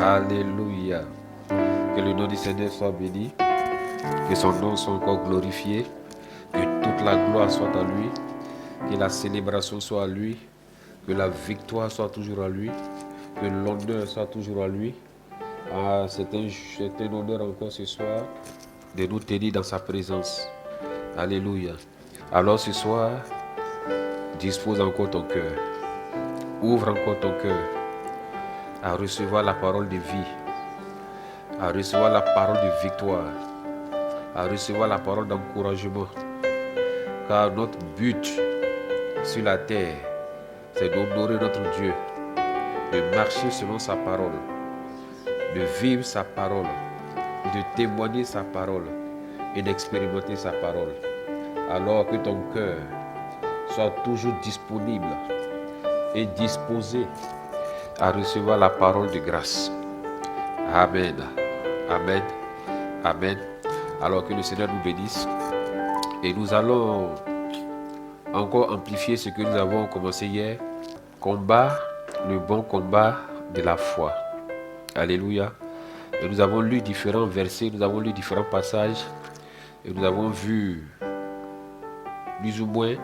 Alléluia. Que le nom du Seigneur soit béni. Que son nom soit encore glorifié. Que toute la gloire soit à lui. Que la célébration soit à lui. Que la victoire soit toujours à lui. Que l'honneur soit toujours à lui. C'est un honneur encore ce soir de nous tenir dans sa présence. Alléluia. Alors ce soir, dispose encore ton cœur. Ouvre encore ton cœur à recevoir la parole de vie, à recevoir la parole de victoire, à recevoir la parole d'encouragement. Car notre but sur la terre, c'est d'honorer notre Dieu, de marcher selon sa parole, de vivre sa parole, de témoigner sa parole et d'expérimenter sa parole. Alors que ton cœur soit toujours disponible et disposé à recevoir la parole de grâce. Amen. Amen. Amen. Alors que le Seigneur nous bénisse. Et nous allons encore amplifier ce que nous avons commencé hier. Combat, le bon combat de la foi. Alléluia. Et nous avons lu différents versets, nous avons lu différents passages. Et nous avons vu plus ou moins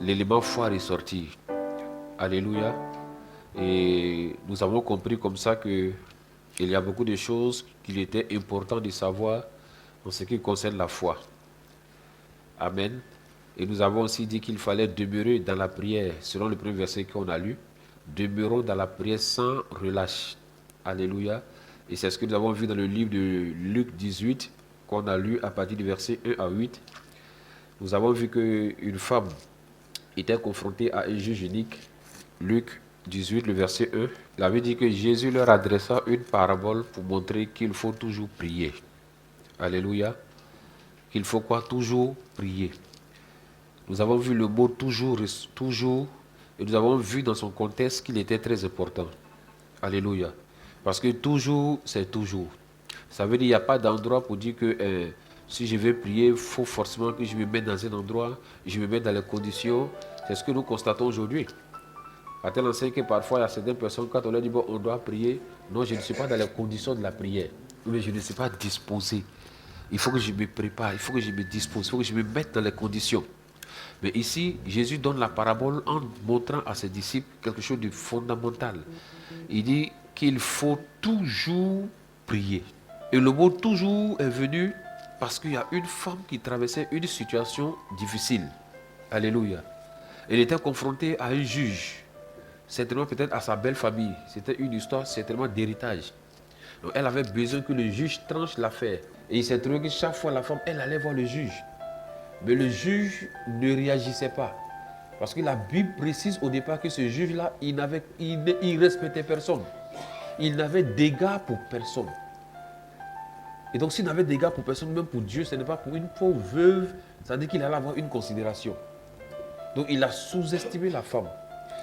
l'élément foi ressortir. Alléluia. Et nous avons compris comme ça qu'il y a beaucoup de choses qu'il était important de savoir en ce qui concerne la foi. Amen. Et nous avons aussi dit qu'il fallait demeurer dans la prière, selon le premier verset qu'on a lu. Demeurons dans la prière sans relâche. Alléluia. Et c'est ce que nous avons vu dans le livre de Luc 18, qu'on a lu à partir du verset 1 à 8. Nous avons vu qu'une femme était confrontée à un juge unique. Luc 18, le verset 1, il avait dit que Jésus leur adressa une parabole pour montrer qu'il faut toujours prier. Alléluia. Qu'il faut quoi? Toujours prier. Nous avons vu le mot toujours, et nous avons vu dans son contexte qu'il était très important. Alléluia. Parce que toujours, c'est toujours. Ça veut dire qu'il n'y a pas d'endroit pour dire que si je veux prier, il faut forcément que je me mette dans un endroit, je me mette dans les conditions. C'est ce que nous constatons aujourd'hui. À tel enseigne que parfois, il y a certaines personnes, quand on leur dit bon, on doit prier, non, je ne suis pas dans les conditions de la prière. Mais je ne suis pas disposé. Il faut que je me prépare, il faut que je me dispose, il faut que je me mette dans les conditions. Mais ici, Jésus donne la parabole en montrant à ses disciples quelque chose de fondamental. Il dit qu'il faut toujours prier. Et le mot toujours est venu parce qu'il y a une femme qui traversait une situation difficile. Alléluia. Elle était confrontée à un juge. Certainement peut-être à sa belle famille. C'était une histoire certainement d'héritage. Donc elle avait besoin que le juge tranche l'affaire. Et il s'est trouvé que chaque fois la femme, elle allait voir le juge. Mais le juge ne réagissait pas. Parce que la Bible précise au départ que ce juge-là, il ne respectait personne. Il n'avait d'égard pour personne. Et donc s'il n'avait d'égard pour personne, même pour Dieu, ce n'est pas pour une pauvre veuve, ça veut dire qu'il allait avoir une considération. Donc il a sous-estimé la femme.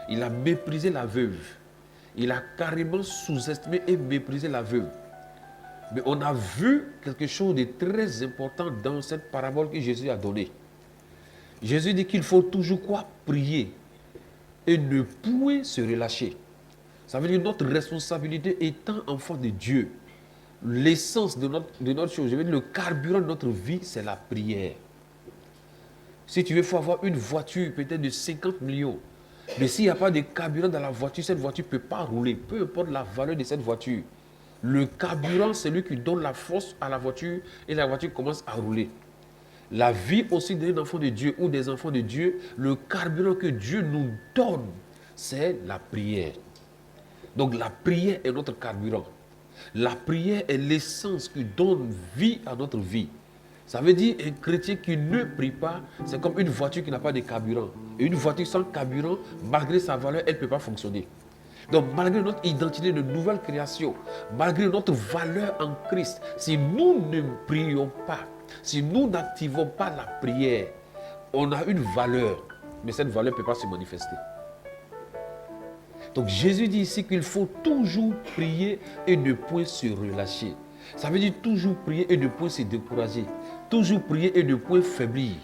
Il a méprisé la veuve. Il a carrément sous-estimé et méprisé la veuve. Mais on a vu quelque chose de très important dans cette parabole que Jésus a donnée. Jésus dit qu'il faut toujours quoi? Prier. Et ne point se relâcher. Ça veut dire que notre responsabilité étant enfant de Dieu, l'essence de notre chose, je veux dire le carburant de notre vie, c'est la prière. Si tu veux, il faut avoir une voiture peut-être de 50 millions. Mais s'il n'y a pas de carburant dans la voiture, cette voiture ne peut pas rouler, peu importe la valeur de cette voiture. Le carburant, c'est lui qui donne la force à la voiture et la voiture commence à rouler. La vie aussi d'un enfant de Dieu ou des enfants de Dieu, le carburant que Dieu nous donne, c'est la prière. Donc la prière est notre carburant. La prière est l'essence qui donne vie à notre vie. Ça veut dire un chrétien qui ne prie pas, c'est comme une voiture qui n'a pas de carburant. Et une voiture sans carburant, malgré sa valeur, elle ne peut pas fonctionner. Donc malgré notre identité de nouvelle création, malgré notre valeur en Christ, si nous ne prions pas, si nous n'activons pas la prière, on a une valeur, mais cette valeur ne peut pas se manifester. Donc Jésus dit ici qu'il faut toujours prier et ne point se relâcher. Ça veut dire toujours prier et ne point se décourager. Toujours prier et ne point faiblir.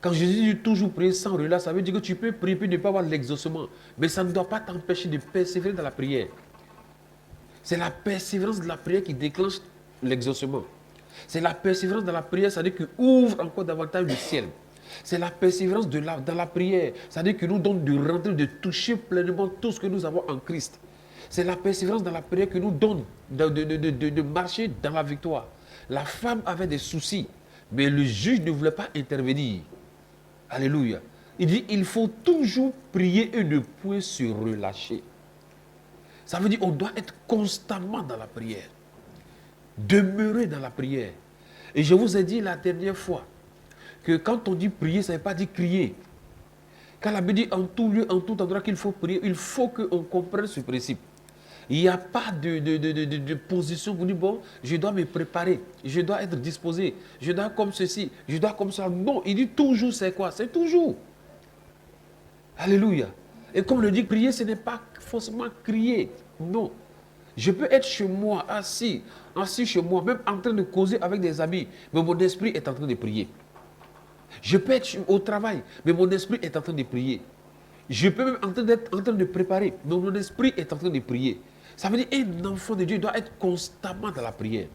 Quand Jésus dit toujours prier sans relâche, ça veut dire que tu peux prier et ne pas avoir l'exaucement. Mais ça ne doit pas t'empêcher de persévérer dans la prière. C'est la persévérance de la prière qui déclenche l'exaucement. C'est la persévérance dans la prière, c'est-à-dire qui ouvre encore davantage le ciel. C'est la persévérance dans la prière, c'est-à-dire qui nous donne de rentrer, de toucher pleinement tout ce que nous avons en Christ. C'est la persévérance dans la prière qui nous donne de marcher dans la victoire. La femme avait des soucis, mais le juge ne voulait pas intervenir. Alléluia. Il dit, il faut toujours prier et ne point se relâcher. Ça veut dire qu'on doit être constamment dans la prière. Demeurer dans la prière. Et je vous ai dit la dernière fois que quand on dit prier, ça ne veut pas dire crier. Quand la Bible dit en tout lieu, en tout endroit qu'il faut prier, il faut qu'on comprenne ce principe. Il n'y a pas de position pour dire, bon, je dois me préparer, je dois être disposé, je dois comme ceci, je dois comme ça. Non, il dit toujours c'est quoi? C'est toujours. Alléluia. Et comme le dit prier, ce n'est pas forcément crier. Non. Je peux être chez moi, assis chez moi, même en train de causer avec des amis, mais mon esprit est en train de prier. Je peux être au travail, mais mon esprit est en train de prier. Je peux même être en train de préparer, mais mon esprit est en train de prier. Ça veut dire qu'un enfant de Dieu doit être constamment dans la prière.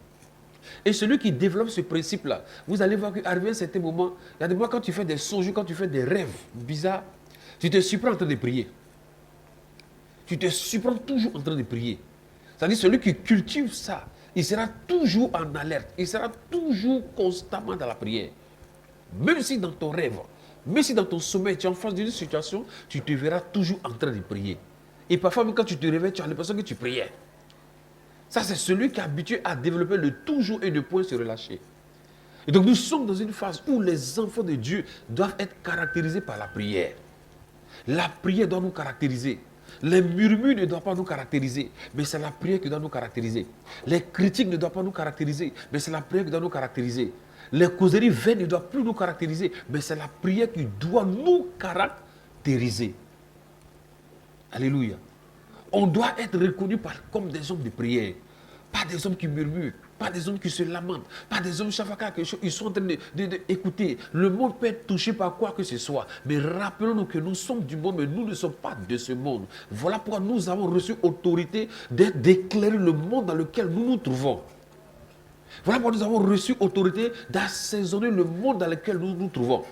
Et celui qui développe ce principe-là, vous allez voir qu'arrivé à un certain moment, il y a des moments quand tu fais des songes, quand tu fais des rêves bizarres, tu te surprends en train de prier. Tu te surprends toujours en train de prier. C'est-à-dire celui qui cultive ça, il sera toujours en alerte, il sera toujours constamment dans la prière. Même si dans ton rêve, même si dans ton sommeil, tu es en face d'une situation, tu te verras toujours en train de prier. Et parfois, même quand tu te réveilles, tu as l'impression que tu priais. Ça, c'est celui qui est habitué à développer le toujours et ne point se relâcher. Et donc, nous sommes dans une phase où les enfants de Dieu doivent être caractérisés par la prière. La prière doit nous caractériser. Les murmures ne doivent pas nous caractériser, mais c'est la prière qui doit nous caractériser. Les critiques ne doivent pas nous caractériser, mais c'est la prière qui doit nous caractériser. Les causeries vaines ne doivent plus nous caractériser, mais c'est la prière qui doit nous caractériser. Alléluia. On doit être reconnus comme des hommes de prière. Pas des hommes qui murmurent, pas des hommes qui se lamentent, pas des hommes chafaka, ils sont en train d'écouter. Le monde peut être touché par quoi que ce soit, mais rappelons-nous que nous sommes du monde, mais nous ne sommes pas de ce monde. Voilà pourquoi nous avons reçu autorité d'éclairer le monde dans lequel nous nous trouvons. Voilà pourquoi nous avons reçu autorité d'assaisonner le monde dans lequel nous nous trouvons.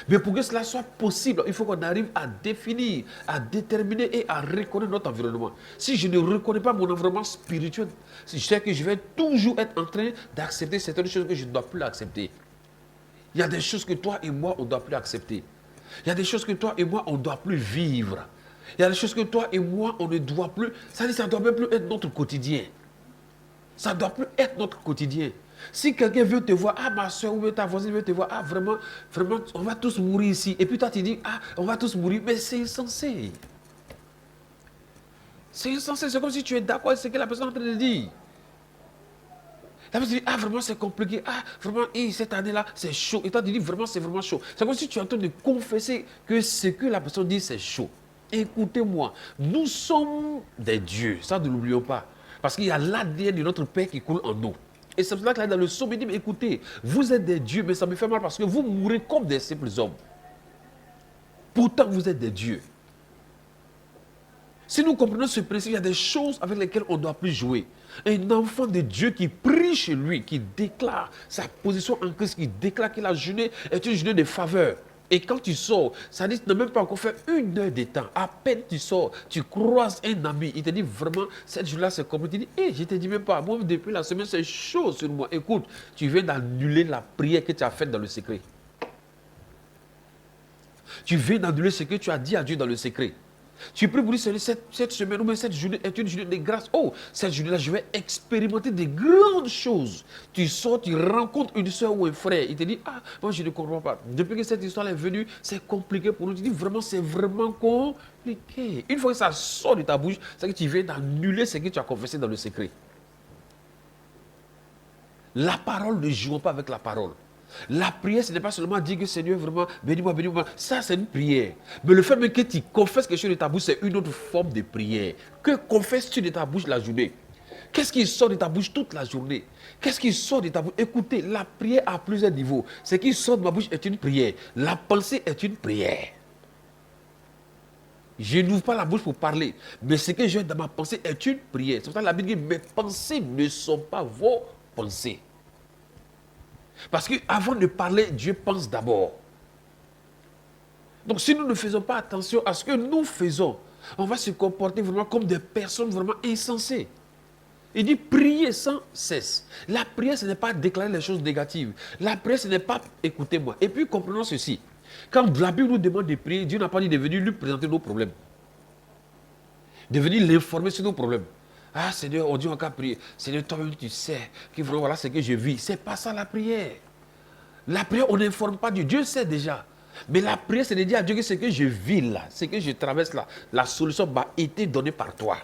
Mais pour que cela soit possible, il faut qu'on arrive à définir, à déterminer et à reconnaître notre environnement. Si je ne reconnais pas mon environnement spirituel, je sais que je vais toujours être en train d'accepter certaines choses que je ne dois plus accepter. Il y a des choses que toi et moi, on ne doit plus accepter. Il y a des choses que toi et moi, on ne doit plus vivre. Il y a des choses que toi et moi, on ne doit plus... Ça ne doit même plus être notre quotidien. Ça ne doit plus être notre quotidien. Si quelqu'un veut te voir, ah ma soeur ou ta voisine veut te voir, ah vraiment, on va tous mourir ici. Et puis toi tu dis, ah on va tous mourir, mais c'est insensé. C'est insensé, c'est comme si tu es d'accord avec ce que la personne est en train de dire. La personne dit, ah vraiment c'est compliqué, ah vraiment cette année-là c'est chaud. Et toi tu dis, vraiment c'est vraiment chaud. C'est comme si tu es en train de confesser que ce que la personne dit c'est chaud. Écoutez-moi, nous sommes des dieux, ça ne l'oublions pas. Parce qu'il y a l'ADN de notre Père qui coule en nous. Et c'est pour cela que là, dans le psaume, il dit, mais écoutez, vous êtes des dieux, mais ça me fait mal parce que vous mourrez comme des simples hommes. Pourtant, vous êtes des dieux. Si nous comprenons ce principe, il y a des choses avec lesquelles on ne doit plus jouer. Un enfant de Dieu qui prie chez lui, qui déclare sa position en Christ, qui déclare que la journée est une journée de faveur. Et quand tu sors, ça dit, tu n'as même pas encore fait 1 heure de temps. À peine tu sors, tu croises un ami. Il te dit vraiment, cette journée-là, c'est compliqué. Tu dis, je ne te dis même pas, moi, depuis la semaine, c'est chaud sur moi. Écoute, tu viens d'annuler la prière que tu as faite dans le secret. Tu viens d'annuler ce que tu as dit à Dieu dans le secret. Tu pries pour dire, cette semaine ou même cette journée est une journée de grâce. Oh, cette journée-là, je vais expérimenter de grandes choses. Tu sors, tu rencontres une soeur ou un frère. Il te dit, ah, moi je ne comprends pas. Depuis que cette histoire est venue, c'est compliqué pour nous. Tu dis, vraiment, c'est vraiment compliqué. Une fois que ça sort de ta bouche, c'est que tu viens d'annuler ce que tu as confessé dans le secret. La parole, ne jouons pas avec la parole. La prière, ce n'est pas seulement dire que Seigneur, vraiment, bénis-moi, bénis-moi. Ça, c'est une prière. Mais le fait même que tu confesses quelque chose de ta bouche, c'est une autre forme de prière. Que confesses-tu de ta bouche la journée? Qu'est-ce qui sort de ta bouche toute la journée? Qu'est-ce qui sort de ta bouche? Écoutez, la prière a plusieurs niveaux. Ce qui sort de ma bouche est une prière. La pensée est une prière. Je n'ouvre pas la bouche pour parler. Mais ce que j'ai dans ma pensée est une prière. C'est pour ça que la Bible dit, mes pensées ne sont pas vos pensées. Parce qu'avant de parler, Dieu pense d'abord. Donc si nous ne faisons pas attention à ce que nous faisons, on va se comporter vraiment comme des personnes vraiment insensées. Il dit prier sans cesse. La prière, ce n'est pas déclarer les choses négatives. La prière, ce n'est pas écoutez-moi. Et puis comprenons ceci. Quand la Bible nous demande de prier, Dieu n'a pas dit de venir lui présenter nos problèmes. De venir l'informer sur nos problèmes. Ah Seigneur, on dit on va prier. Seigneur, toi-même tu sais que vraiment voilà ce que je vis. Ce n'est pas ça la prière. La prière, on n'informe pas Dieu. Dieu sait déjà. Mais la prière, c'est de dire à Dieu que ce que je vis là, ce que je traverse là, la solution m'a été donnée par toi.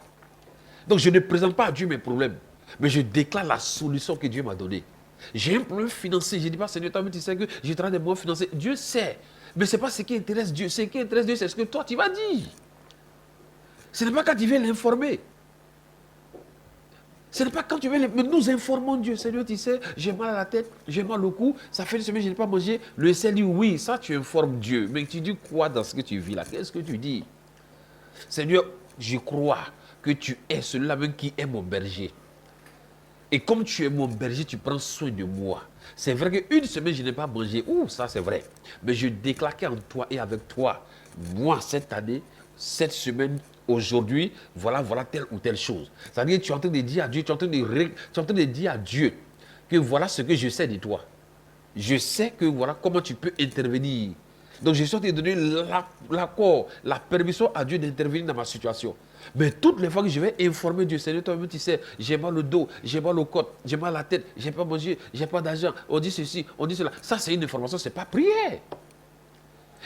Donc je ne présente pas à Dieu mes problèmes, mais je déclare la solution que Dieu m'a donnée. J'ai un problème financier, je ne dis pas, Seigneur, toi-même tu sais que je travaille des moyens financiers. Dieu sait, mais ce n'est pas ce qui intéresse Dieu. Ce qui intéresse Dieu, c'est ce que toi tu vas dire. Ce n'est pas quand tu viens l'informer. Ce n'est pas quand tu viens, mais nous informons Dieu. Seigneur, tu sais, j'ai mal à la tête, j'ai mal au cou, ça fait une semaine que je n'ai pas mangé. Le ciel dit oui, ça tu informes Dieu. Mais tu dis quoi dans ce que tu vis là? Qu'est-ce que tu dis? Seigneur, je crois que tu es celui-là même qui est mon berger. Et comme tu es mon berger, tu prends soin de moi. C'est vrai qu'une semaine, je n'ai pas mangé. Ouh, ça c'est vrai. Mais je déclare qu'en toi et avec toi, moi, cette année, cette semaine, aujourd'hui, voilà telle ou telle chose. C'est-à-dire que tu es en train de dire à Dieu, tu es en train de dire à Dieu que voilà ce que je sais de toi. Je sais que voilà comment tu peux intervenir. Donc je suis en train de donner l'accord, la permission à Dieu d'intervenir dans ma situation. Mais toutes les fois que je vais informer Dieu, Seigneur, toi-même tu sais, j'ai mal au dos, j'ai mal au côte, j'ai mal à la tête, j'ai pas mangé, j'ai pas d'argent, on dit ceci, on dit cela. Ça c'est une information, c'est pas prière.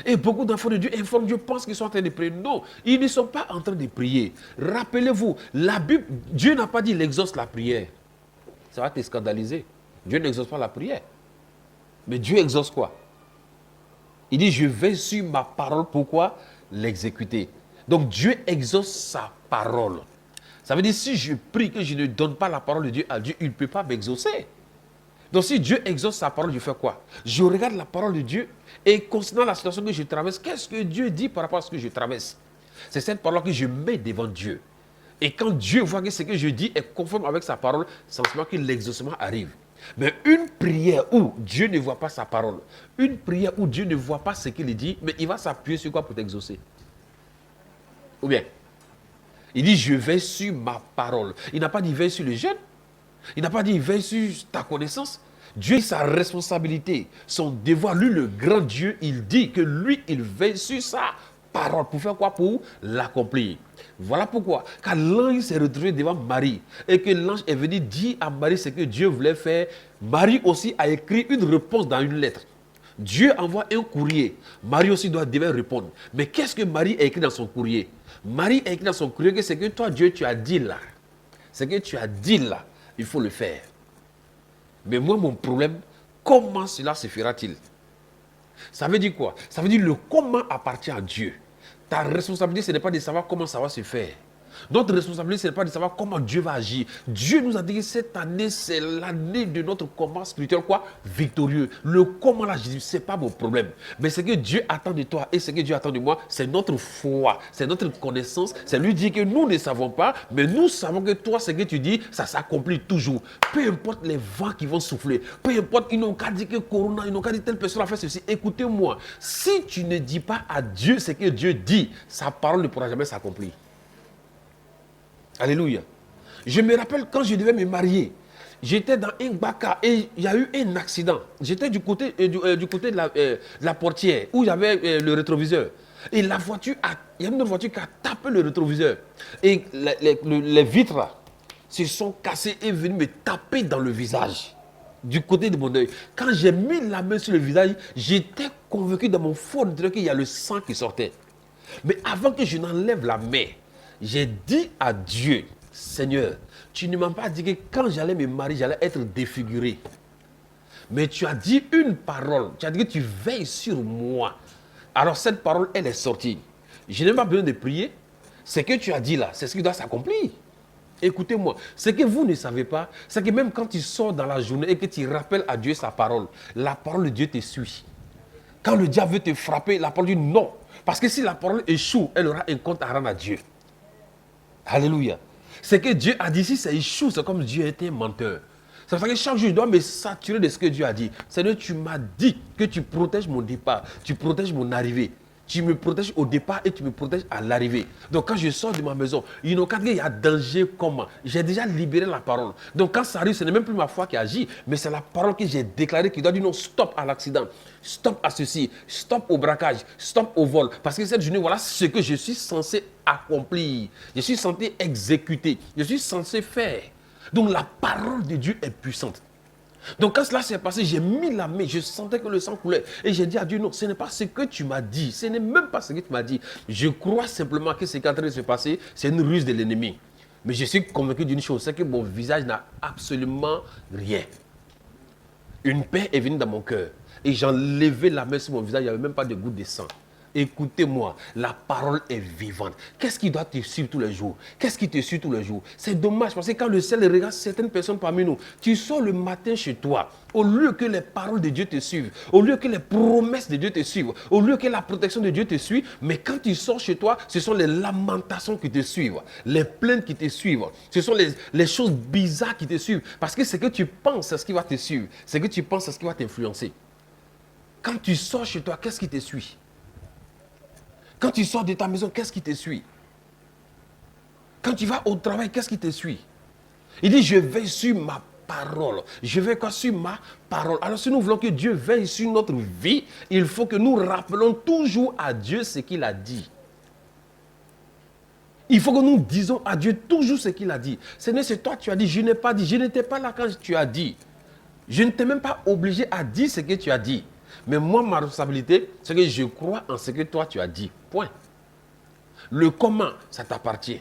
Et beaucoup d'enfants de Dieu informent Dieu, pensent qu'ils sont en train de prier. Non, ils ne sont pas en train de prier. Rappelez-vous, la Bible, Dieu n'a pas dit il exauce la prière. Ça va te scandaliser. Dieu n'exauce pas la prière. Mais Dieu exauce quoi? Il dit, je vais sur ma parole, pourquoi l'exécuter? Donc Dieu exauce sa parole. Ça veut dire, si je prie que je ne donne pas la parole de Dieu à Dieu, il ne peut pas m'exaucer. Donc si Dieu exauce sa parole, je fais quoi? Je regarde la parole de Dieu et concernant la situation que je traverse, qu'est-ce que Dieu dit par rapport à ce que je traverse? C'est cette parole que je mets devant Dieu. Et quand Dieu voit que ce que je dis est conforme avec sa parole, c'est en ce moment que l'exaucement arrive. Mais une prière où Dieu ne voit pas sa parole, une prière où Dieu ne voit pas ce qu'il dit, mais il va s'appuyer sur quoi pour t'exaucer? Ou bien, il dit, je vais sur ma parole. Il n'a pas dit, veille sur le jeûne. Il n'a pas dit, veille sur ta connaissance. Dieu a sa responsabilité, son devoir. Lui, le grand Dieu, il dit que lui, il veille sur sa parole. Pour faire quoi? Pour l'accomplir. Voilà pourquoi, quand l'ange s'est retrouvé devant Marie et que l'ange est venu dire à Marie ce que Dieu voulait faire, Marie aussi a écrit une réponse dans une lettre. Dieu envoie un courrier. Marie aussi devait répondre. Mais qu'est-ce que Marie a écrit dans son courrier? Marie a écrit dans son courrier que c'est que toi, Dieu, tu as dit là. Ce que tu as dit là, il faut le faire. Mais moi, mon problème, comment cela se fera-t-il? Ça veut dire quoi? Ça veut dire le comment appartient à Dieu. Ta responsabilité, ce n'est pas de savoir comment ça va se faire. Notre responsabilité, ce n'est pas de savoir comment Dieu va agir. Dieu nous a dit que cette année, c'est l'année de notre combat spirituel, quoi? Victorieux. Le comment là, je dis, ce n'est pas mon problème. Mais ce que Dieu attend de toi et ce que Dieu attend de moi, c'est notre foi, c'est notre connaissance. C'est lui dire que nous ne savons pas, mais nous savons que toi, ce que tu dis, ça s'accomplit toujours. Peu importe les vents qui vont souffler, peu importe, ils n'ont qu'à dire que Corona, ils n'ont qu'à dire telle personne a fait ceci. Écoutez-moi, si tu ne dis pas à Dieu ce que Dieu dit, sa parole ne pourra jamais s'accomplir. Alléluia. Je me rappelle quand je devais me marier, j'étais dans un baka et il y a eu un accident. J'étais du côté de la portière où il y avait le rétroviseur. Et la voiture, il y a une autre voiture qui a tapé le rétroviseur. Et les vitres là, se sont cassées et venues me taper dans le visage. Du côté de mon œil. Quand j'ai mis la main sur le visage, j'étais convaincu dans mon fond qu'il y a le sang qui sortait. Mais avant que je n'enlève la main, j'ai dit à Dieu, Seigneur, tu ne m'as pas dit que quand j'allais me marier, j'allais être défiguré. Mais tu as dit une parole, tu as dit que tu veilles sur moi. Alors cette parole, elle est sortie. Je n'ai pas besoin de prier. Ce que tu as dit là, c'est ce qui doit s'accomplir. Écoutez-moi, ce que vous ne savez pas, c'est que même quand tu sors dans la journée et que tu rappelles à Dieu sa parole, la parole de Dieu te suit. Quand le diable veut te frapper, la parole dit non. Parce que si la parole échoue, elle aura un compte à rendre à Dieu. Alléluia. C'est que Dieu a dit, si ça échoue, c'est comme Dieu était menteur. C'est pour ça que chaque jour, je dois me saturer de ce que Dieu a dit. Seigneur, tu m'as dit que tu protèges mon départ, tu protèges mon arrivée. Tu me protèges au départ et tu me protèges à l'arrivée. Donc quand je sors de ma maison, il y a danger comment? J'ai déjà libéré la parole. Donc quand ça arrive, ce n'est même plus ma foi qui agit, mais c'est la parole que j'ai déclarée qui doit dire non, stop à l'accident, stop à ceci, stop au braquage, stop au vol. Parce que cette journée, voilà ce que je suis censé accomplir. Je suis censé exécuter. Je suis censé faire. Donc la parole de Dieu est puissante. Donc quand cela s'est passé, j'ai mis la main, je sentais que le sang coulait. Et j'ai dit à Dieu, non, ce n'est pas ce que tu m'as dit. Ce n'est même pas ce que tu m'as dit. Je crois simplement que ce qui est en train de se passer, c'est une ruse de l'ennemi. Mais je suis convaincu d'une chose, c'est que mon visage n'a absolument rien. Une paix est venue dans mon cœur. Et j'ai enlevé la main sur mon visage, il n'y avait même pas de goutte de sang. Écoutez-moi, la parole est vivante. Qu'est-ce qui doit te suivre tous les jours? Qu'est-ce qui te suit tous les jours? C'est dommage parce que quand le ciel regarde certaines personnes parmi nous, tu sors le matin chez toi, au lieu que les paroles de Dieu te suivent, au lieu que les promesses de Dieu te suivent, au lieu que la protection de Dieu te suive, mais quand tu sors chez toi, ce sont les lamentations qui te suivent, les plaintes qui te suivent, ce sont les choses bizarres qui te suivent. Parce que ce que tu penses, c'est ce qui va te suivre. Ce que tu penses, c'est ce qui va t'influencer. Quand tu sors chez toi, qu'est-ce qui te suit? Quand tu sors de ta maison, qu'est-ce qui te suit? Quand tu vas au travail, qu'est-ce qui te suit? Il dit, je veille sur ma parole. Je veille quoi? Sur ma parole. Alors si nous voulons que Dieu veille sur notre vie, il faut que nous rappelons toujours à Dieu ce qu'il a dit. Il faut que nous disons à Dieu toujours ce qu'il a dit. Seigneur, c'est toi, tu as dit, je n'ai pas dit. Je n'étais pas là quand tu as dit. Je ne t'ai même pas obligé à dire ce que tu as dit. Mais moi, ma responsabilité, c'est que je crois en ce que toi, tu as dit. Point. Le comment, ça t'appartient.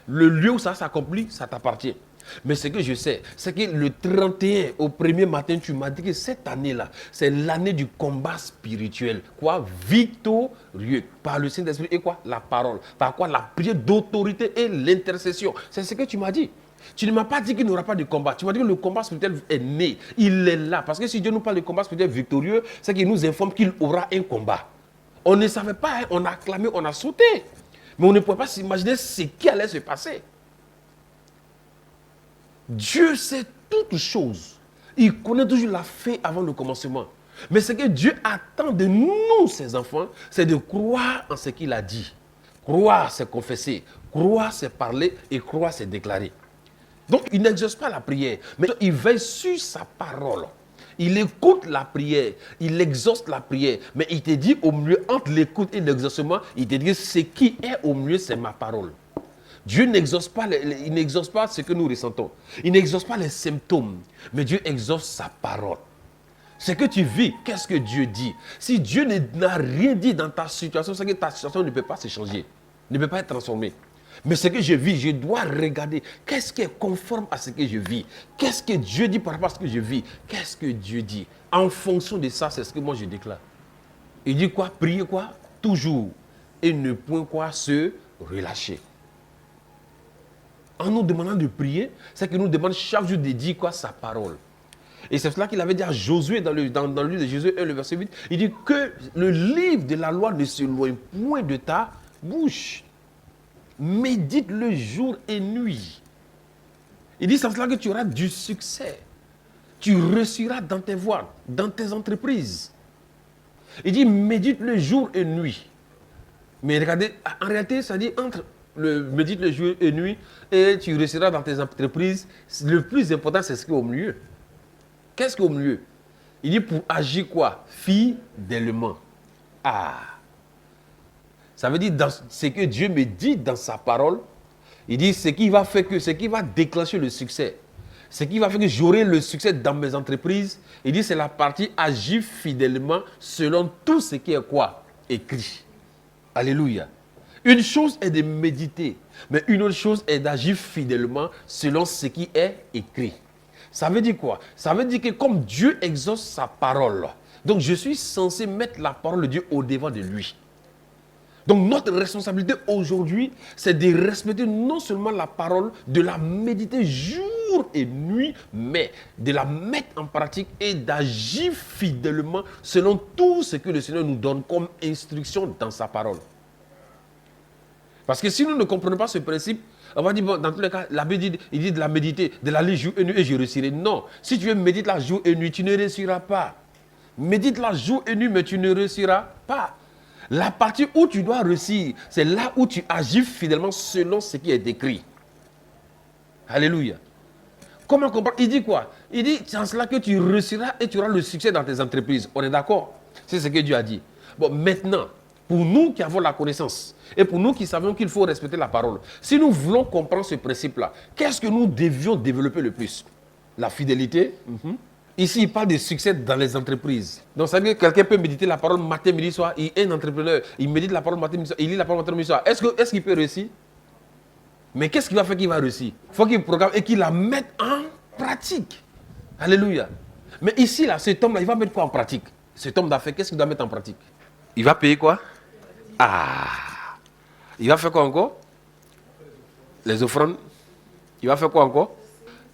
Le lieu où ça s'accomplit, ça t'appartient. Mais ce que je sais, c'est que le 31, au premier matin, tu m'as dit que cette année-là, c'est l'année du combat spirituel. Quoi? Victorieux. Par le Saint-Esprit et quoi? La parole. Par quoi? La prière d'autorité et l'intercession. C'est ce que tu m'as dit. Tu ne m'as pas dit qu'il n'y aura pas de combat. Tu m'as dit que le combat spirituel est né. Il est là. Parce que si Dieu nous parle de combat spirituel victorieux, c'est qu'il nous informe qu'il aura un combat. On ne savait pas, hein. On a clamé, on a sauté. Mais on ne pouvait pas s'imaginer ce qui allait se passer. Dieu sait toutes choses. Il connaît toujours la fin avant le commencement. Mais ce que Dieu attend de nous, ses enfants, c'est de croire en ce qu'il a dit. Croire, c'est confesser. Croire, c'est parler. Et croire, c'est déclarer. Donc, il n'exauce pas la prière, mais il veille sur sa parole. Il écoute la prière, il exauce la prière, mais il te dit au mieux, entre l'écoute et l'exaucement, il te dit ce qui est au mieux, c'est ma parole. Dieu n'exauce pas, il n'exauce pas ce que nous ressentons. Il n'exauce pas les symptômes, mais Dieu exauce sa parole. Ce que tu vis, qu'est-ce que Dieu dit? Si Dieu n'a rien dit dans ta situation, c'est que ta situation ne peut pas se changer, ne peut pas être transformée. Mais ce que je vis, je dois regarder qu'est-ce qui est conforme à ce que je vis. Qu'est-ce que Dieu dit par rapport à ce que je vis? Qu'est-ce que Dieu dit? En fonction de ça, c'est ce que moi je déclare. Il dit quoi? Priez quoi? Toujours. Et ne point quoi? Se relâcher. En nous demandant de prier, c'est qu'il nous demande chaque jour de dire quoi? Sa parole. Et c'est cela qu'il avait dit à Josué dans le livre de Josué 1, le verset 8. Il dit que le livre de la loi ne s'éloigne point de ta bouche. Médite le jour et nuit. Il dit, c'est cela que tu auras du succès. Tu réussiras dans tes voies, dans tes entreprises. Il dit, médite le jour et nuit. Mais regardez, en réalité, ça dit entre médite le jour et nuit et tu réussiras dans tes entreprises. Le plus important, c'est ce qui est au milieu. Qu'est-ce qui est au milieu? Il dit, pour agir quoi? Fidèlement. Ah! Ça veut dire, dans ce que Dieu me dit dans sa parole, il dit ce qui va faire que, ce qui va déclencher le succès, ce qui va faire que j'aurai le succès dans mes entreprises, il dit c'est la partie agir fidèlement selon tout ce qui est quoi? Écrit. Alléluia. Une chose est de méditer, mais une autre chose est d'agir fidèlement selon ce qui est écrit. Ça veut dire quoi? Ça veut dire que comme Dieu exauce sa parole, donc je suis censé mettre la parole de Dieu au devant de lui. Donc notre responsabilité aujourd'hui, c'est de respecter non seulement la parole, de la méditer jour et nuit, mais de la mettre en pratique et d'agir fidèlement selon tout ce que le Seigneur nous donne comme instruction dans sa parole. Parce que si nous ne comprenons pas ce principe, on va dire, bon, dans tous les cas, la Bible il dit de la méditer, de la lire jour et nuit et je réussirai. Non, si tu veux méditer la jour et nuit, tu ne réussiras pas. Médite la jour et nuit, mais tu ne réussiras pas. La partie où tu dois réussir, c'est là où tu agis fidèlement selon ce qui est écrit. Alléluia. Comment comprendre? Il dit quoi? Il dit, c'est en cela que tu réussiras et tu auras le succès dans tes entreprises. On est d'accord? C'est ce que Dieu a dit. Bon, maintenant, pour nous qui avons la connaissance et pour nous qui savons qu'il faut respecter la parole, si nous voulons comprendre ce principe-là, qu'est-ce que nous devions développer le plus? La fidélité. Ici, il parle de succès dans les entreprises. Donc, ça veut dire que quelqu'un peut méditer la parole matin, midi, soir. Il est un entrepreneur. Il médite la parole matin, midi, soir. Il lit la parole matin, midi, soir. Est-ce qu'il peut réussir? Mais qu'est-ce qu'il va faire qu'il va réussir? Il faut qu'il programme et qu'il la mette en pratique. Alléluia. Mais ici, là, cet homme-là, il va mettre quoi en pratique? Cet homme d'affaires, qu'est-ce qu'il doit mettre en pratique? Il va payer quoi? Il va faire quoi encore? Les offrandes. Il va faire quoi encore?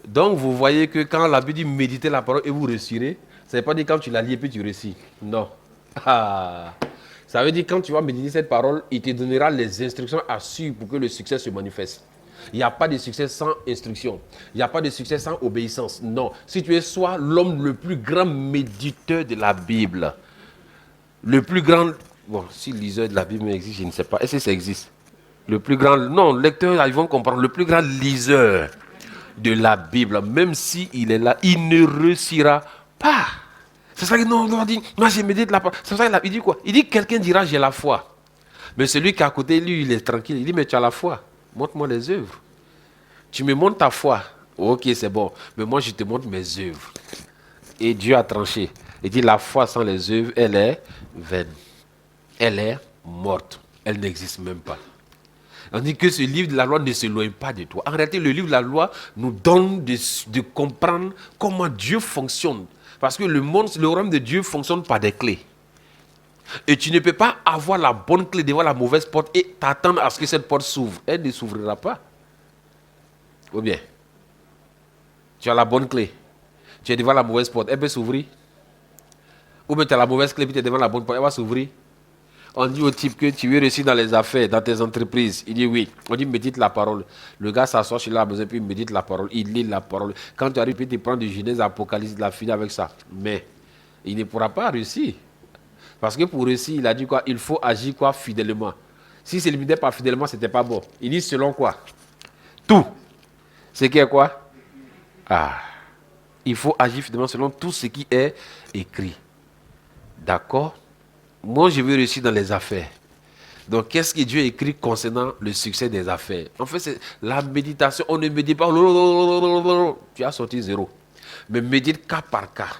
Donc, vous voyez que quand la Bible dit méditer la parole et vous réussirez, ça ne veut pas dire quand tu la lis et puis tu réussis. Non. Ça veut dire quand tu vas méditer cette parole, il te donnera les instructions à suivre pour que le succès se manifeste. Il n'y a pas de succès sans instruction. Il n'y a pas de succès sans obéissance. Non. Si tu es soit l'homme le plus grand méditeur de la Bible, le plus grand... Bon, si liseur de la Bible existe, je ne sais pas. Est-ce que ça existe? Le plus grand... Non, lecteurs, ils vont comprendre. Le plus grand liseur de la Bible, même s'il est là, il ne réussira pas. C'est ça que non, on dit, moi j'ai médité la parole. C'est ça qu'il dit quoi? Il dit quelqu'un dira j'ai la foi. Mais celui qui est à côté, lui, il est tranquille. Il dit mais tu as la foi. Montre-moi les œuvres. Tu me montres ta foi. Ok, c'est bon. Mais moi je te montre mes œuvres. Et Dieu a tranché. Il dit la foi sans les œuvres, elle est vaine. Elle est morte. Elle n'existe même pas. On dit que ce livre de la loi ne s'éloigne pas de toi. En réalité, le livre de la loi nous donne de comprendre comment Dieu fonctionne. Parce que le royaume de Dieu fonctionne par des clés. Et tu ne peux pas avoir la bonne clé devant la mauvaise porte et t'attendre à ce que cette porte s'ouvre. Elle ne s'ouvrira pas. Ou bien, tu as la bonne clé. Tu es devant la mauvaise porte. Elle peut s'ouvrir. Ou bien tu as la mauvaise clé et tu es devant la bonne porte. Elle va s'ouvrir. On dit au type que tu veux réussir dans les affaires, dans tes entreprises. Il dit oui. On dit médite la parole. Le gars s'assoit chez la maison puis il médite la parole. Il lit la parole. Quand tu arrives, tu prends du Genèse, Apocalypse, de la finir avec ça. Mais il ne pourra pas réussir. Parce que pour réussir, il a dit quoi? Il faut agir quoi? Fidèlement. Si c'est limité par fidèlement, ce n'était pas bon. Il dit selon quoi? Tout. Ce qui est quoi? Il faut agir fidèlement selon tout ce qui est écrit. D'accord? Moi, je veux réussir dans les affaires. Donc, qu'est-ce que Dieu écrit concernant le succès des affaires? En fait, c'est la méditation. On ne médite pas. Tu as sorti zéro. Mais médite cas par cas.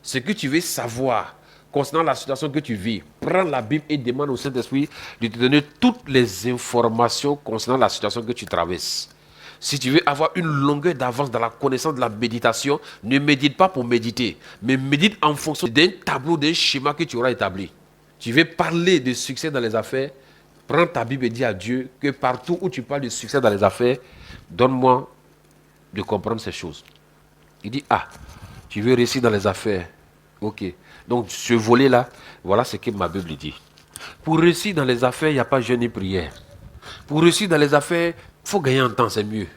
Ce que tu veux savoir concernant la situation que tu vis, prends la Bible et demande au Saint-Esprit de te donner toutes les informations concernant la situation que tu traverses. Si tu veux avoir une longueur d'avance dans la connaissance de la méditation, ne médite pas pour méditer, mais médite en fonction d'un tableau, d'un schéma que tu auras établi. Tu veux parler de succès dans les affaires, prends ta Bible et dis à Dieu que partout où tu parles de succès dans les affaires, donne-moi de comprendre ces choses. Il dit, tu veux réussir dans les affaires. Ok. Donc ce volet-là, voilà ce que ma Bible dit. Pour réussir dans les affaires, il n'y a pas jeûne et prière. Pour réussir dans les affaires, il faut gagner en temps, c'est mieux.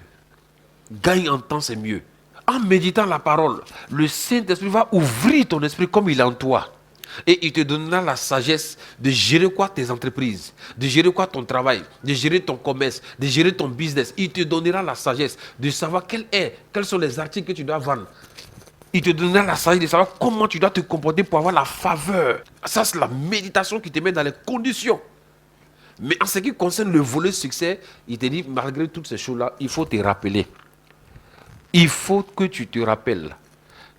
Gagne en temps, c'est mieux. En méditant la parole, le Saint-Esprit va ouvrir ton esprit comme il est en toi. Et il te donnera la sagesse de gérer quoi tes entreprises, de gérer quoi ton travail, de gérer ton commerce, de gérer ton business. Il te donnera la sagesse de savoir quels sont les articles que tu dois vendre. Il te donnera la sagesse de savoir comment tu dois te comporter pour avoir la faveur. Ça, c'est la méditation qui te met dans les conditions. Mais en ce qui concerne le volet succès, il te dit, malgré toutes ces choses-là, il faut te rappeler. Il faut que tu te rappelles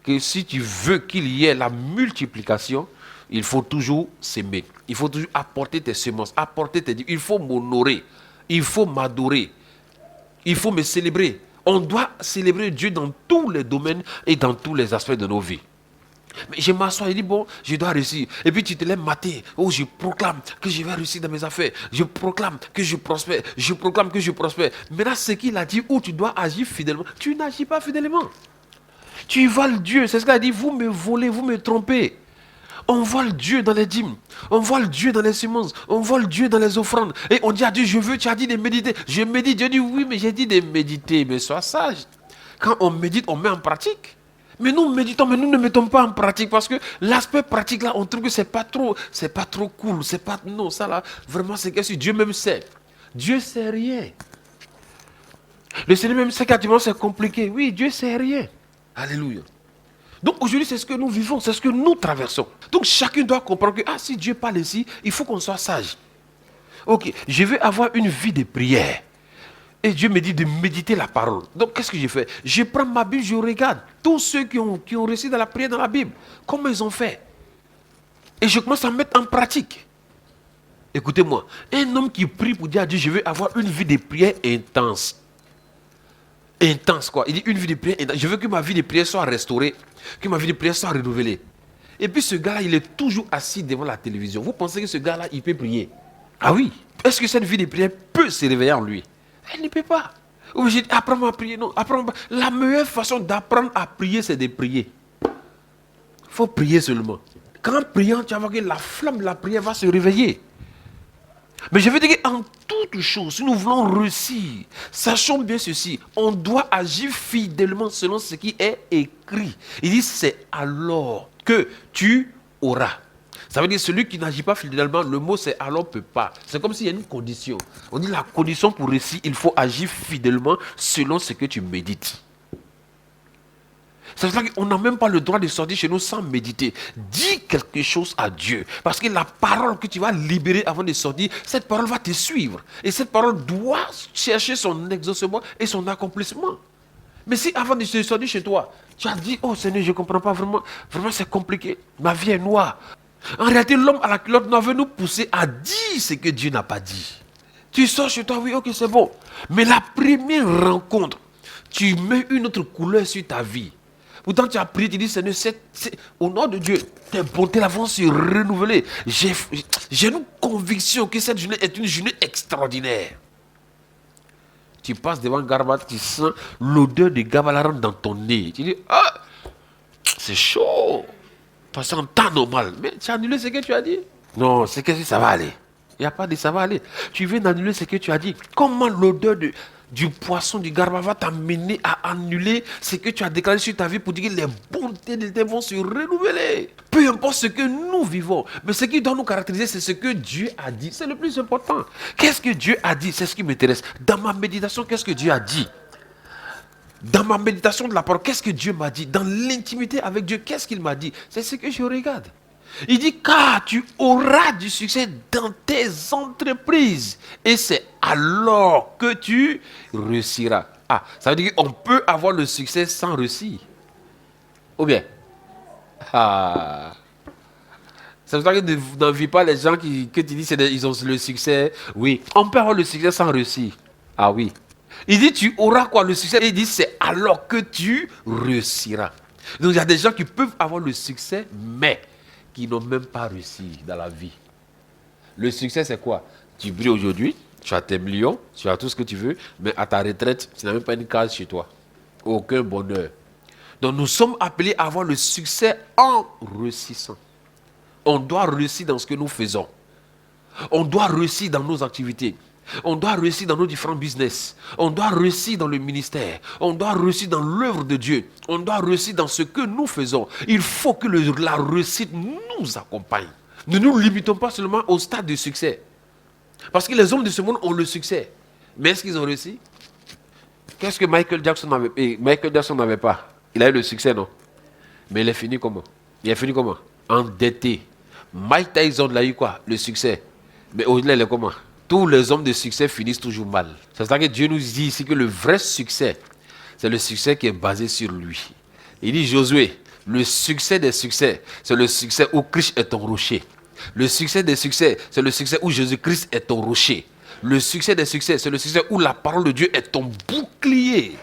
que si tu veux qu'il y ait la multiplication, il faut toujours s'aimer. Il faut toujours apporter tes semences, apporter tes... Il faut m'honorer. Il faut m'adorer. Il faut me célébrer. On doit célébrer Dieu dans tous les domaines et dans tous les aspects de nos vies. Mais je m'assois, il dit, bon, je dois réussir. Et puis tu te lèves matin, oh, je proclame que je vais réussir dans mes affaires. Je proclame que je prospère. Je proclame que je prospère. Maintenant, ce qu'il a dit, où tu dois agir fidèlement, tu n'agis pas fidèlement. Tu voles Dieu, c'est ce qu'il a dit, vous me volez, vous me trompez. On vole Dieu dans les dîmes, on vole Dieu dans les semences, on vole Dieu dans les offrandes. Et on dit à Dieu, je veux, tu as dit de méditer. Je médite, Dieu dit, oui, mais j'ai dit de méditer, mais sois sage. Quand on médite, on met en pratique. Mais nous méditons, mais nous ne mettons pas en pratique parce que l'aspect pratique là, on trouve que c'est pas trop cool, c'est pas, non, ça là, vraiment c'est que si Dieu même sait. Dieu sait rien. Le Seigneur même sait qu'actuellement c'est compliqué. Oui, Dieu sait rien. Alléluia. Donc aujourd'hui, c'est ce que nous vivons, c'est ce que nous traversons. Donc chacun doit comprendre que, si Dieu parle ici, il faut qu'on soit sage. Ok, je veux avoir une vie de prière. Et Dieu me dit de méditer la parole. Donc qu'est-ce que je fais? Je prends ma Bible, je regarde tous ceux qui ont réussi dans la prière dans la Bible. Comment ils ont fait? Et je commence à mettre en pratique. Écoutez-moi, un homme qui prie pour dire à Dieu, je veux avoir une vie de prière intense. Intense quoi. Il dit une vie de prière intense. Je veux que ma vie de prière soit restaurée, que ma vie de prière soit renouvelée. Et puis ce gars-là, il est toujours assis devant la télévision. Vous pensez que ce gars-là, il peut prier? Ah oui. Est-ce que cette vie de prière peut se réveiller en lui? Elle ne peut pas. Obligé d'apprendre à prier. Non, apprendre. La meilleure façon d'apprendre à prier, c'est de prier. Il faut prier seulement. Quand priant, tu vas voir que la flamme de la prière va se réveiller. Mais je veux dire qu'en toute chose, si nous voulons réussir, sachons bien ceci, on doit agir fidèlement selon ce qui est écrit. Il dit, c'est alors que tu auras. Ça veut dire celui qui n'agit pas fidèlement, le mot c'est alors peut pas. C'est comme s'il y a une condition. On dit la condition pour réussir, il faut agir fidèlement selon ce que tu médites. C'est pour ça qu'on n'a même pas le droit de sortir chez nous sans méditer. Dis quelque chose à Dieu. Parce que la parole que tu vas libérer avant de sortir, cette parole va te suivre. Et cette parole doit chercher son exaucement et son accomplissement. Mais si avant de sortir chez toi, tu as dit, oh Seigneur, je ne comprends pas vraiment, vraiment c'est compliqué, ma vie est noire. En réalité, l'homme à la culotte veut nous pousser à dire ce que Dieu n'a pas dit. Tu sors chez toi, oui, ok, c'est bon. Mais la première rencontre, tu mets une autre couleur sur ta vie. Pourtant, tu as prié, tu dis, Seigneur, au nom de Dieu, tes bontés là vont se renouveler. J'ai une conviction que cette journée est une journée extraordinaire. Tu passes devant Garba, tu sens l'odeur de Gabalaran dans ton nez. Tu dis, c'est chaud. Parce qu'en temps normal, mais tu as annulé ce que tu as dit. Non, c'est que ça va aller. Il n'y a pas de ça va aller. Tu viens d'annuler ce que tu as dit. Comment l'odeur du poisson du Garba va t'amener à annuler ce que tu as déclaré sur ta vie pour dire que les bontés de Dieu vont se renouveler. Peu importe ce que nous vivons, mais ce qui doit nous caractériser, c'est ce que Dieu a dit. C'est le plus important. Qu'est-ce que Dieu a dit? C'est ce qui m'intéresse. Dans ma méditation, qu'est-ce que Dieu a dit? Dans ma méditation de la parole, qu'est-ce que Dieu m'a dit? Dans l'intimité avec Dieu, qu'est-ce qu'il m'a dit? C'est ce que je regarde. Il dit, car tu auras du succès dans tes entreprises. Et c'est alors que tu réussiras. Ça veut dire qu'on peut avoir le succès sans réussir. Ou bien? Ça veut dire que n'envie pas les gens que tu dis qu'ils ont le succès. Oui, on peut avoir le succès sans réussir. Ah oui. Il dit, tu auras quoi le succès? Il dit, c'est alors que tu réussiras. Donc il y a des gens qui peuvent avoir le succès, mais qui n'ont même pas réussi dans la vie. Le succès, c'est quoi? Tu brilles aujourd'hui, tu as tes millions, tu as tout ce que tu veux, mais à ta retraite, tu n'as même pas une case chez toi. Aucun bonheur. Donc nous sommes appelés à avoir le succès en réussissant. On doit réussir dans ce que nous faisons. On doit réussir dans nos activités. On doit réussir dans nos différents business. On doit réussir dans le ministère. On doit réussir dans l'œuvre de Dieu. On doit réussir dans ce que nous faisons. Il faut que la réussite nous accompagne. Ne nous limitons pas seulement au stade de succès. Parce que les hommes de ce monde ont le succès. Mais est-ce qu'ils ont réussi? Qu'est-ce que Michael Jackson n'avait pas? Il a eu le succès, non? Mais il est fini comment? Il est fini comment? Endetté. Mike Tyson l'a eu quoi? Le succès. Mais au-delà, il est comment? Tous les hommes de succès finissent toujours mal. C'est ça que Dieu nous dit ici que le vrai succès, c'est le succès qui est basé sur lui. Il dit, Josué, le succès des succès, c'est le succès où Christ est ton rocher. Le succès des succès, c'est le succès où Jésus-Christ est ton rocher. Le succès des succès, c'est le succès où la parole de Dieu est ton bouclier.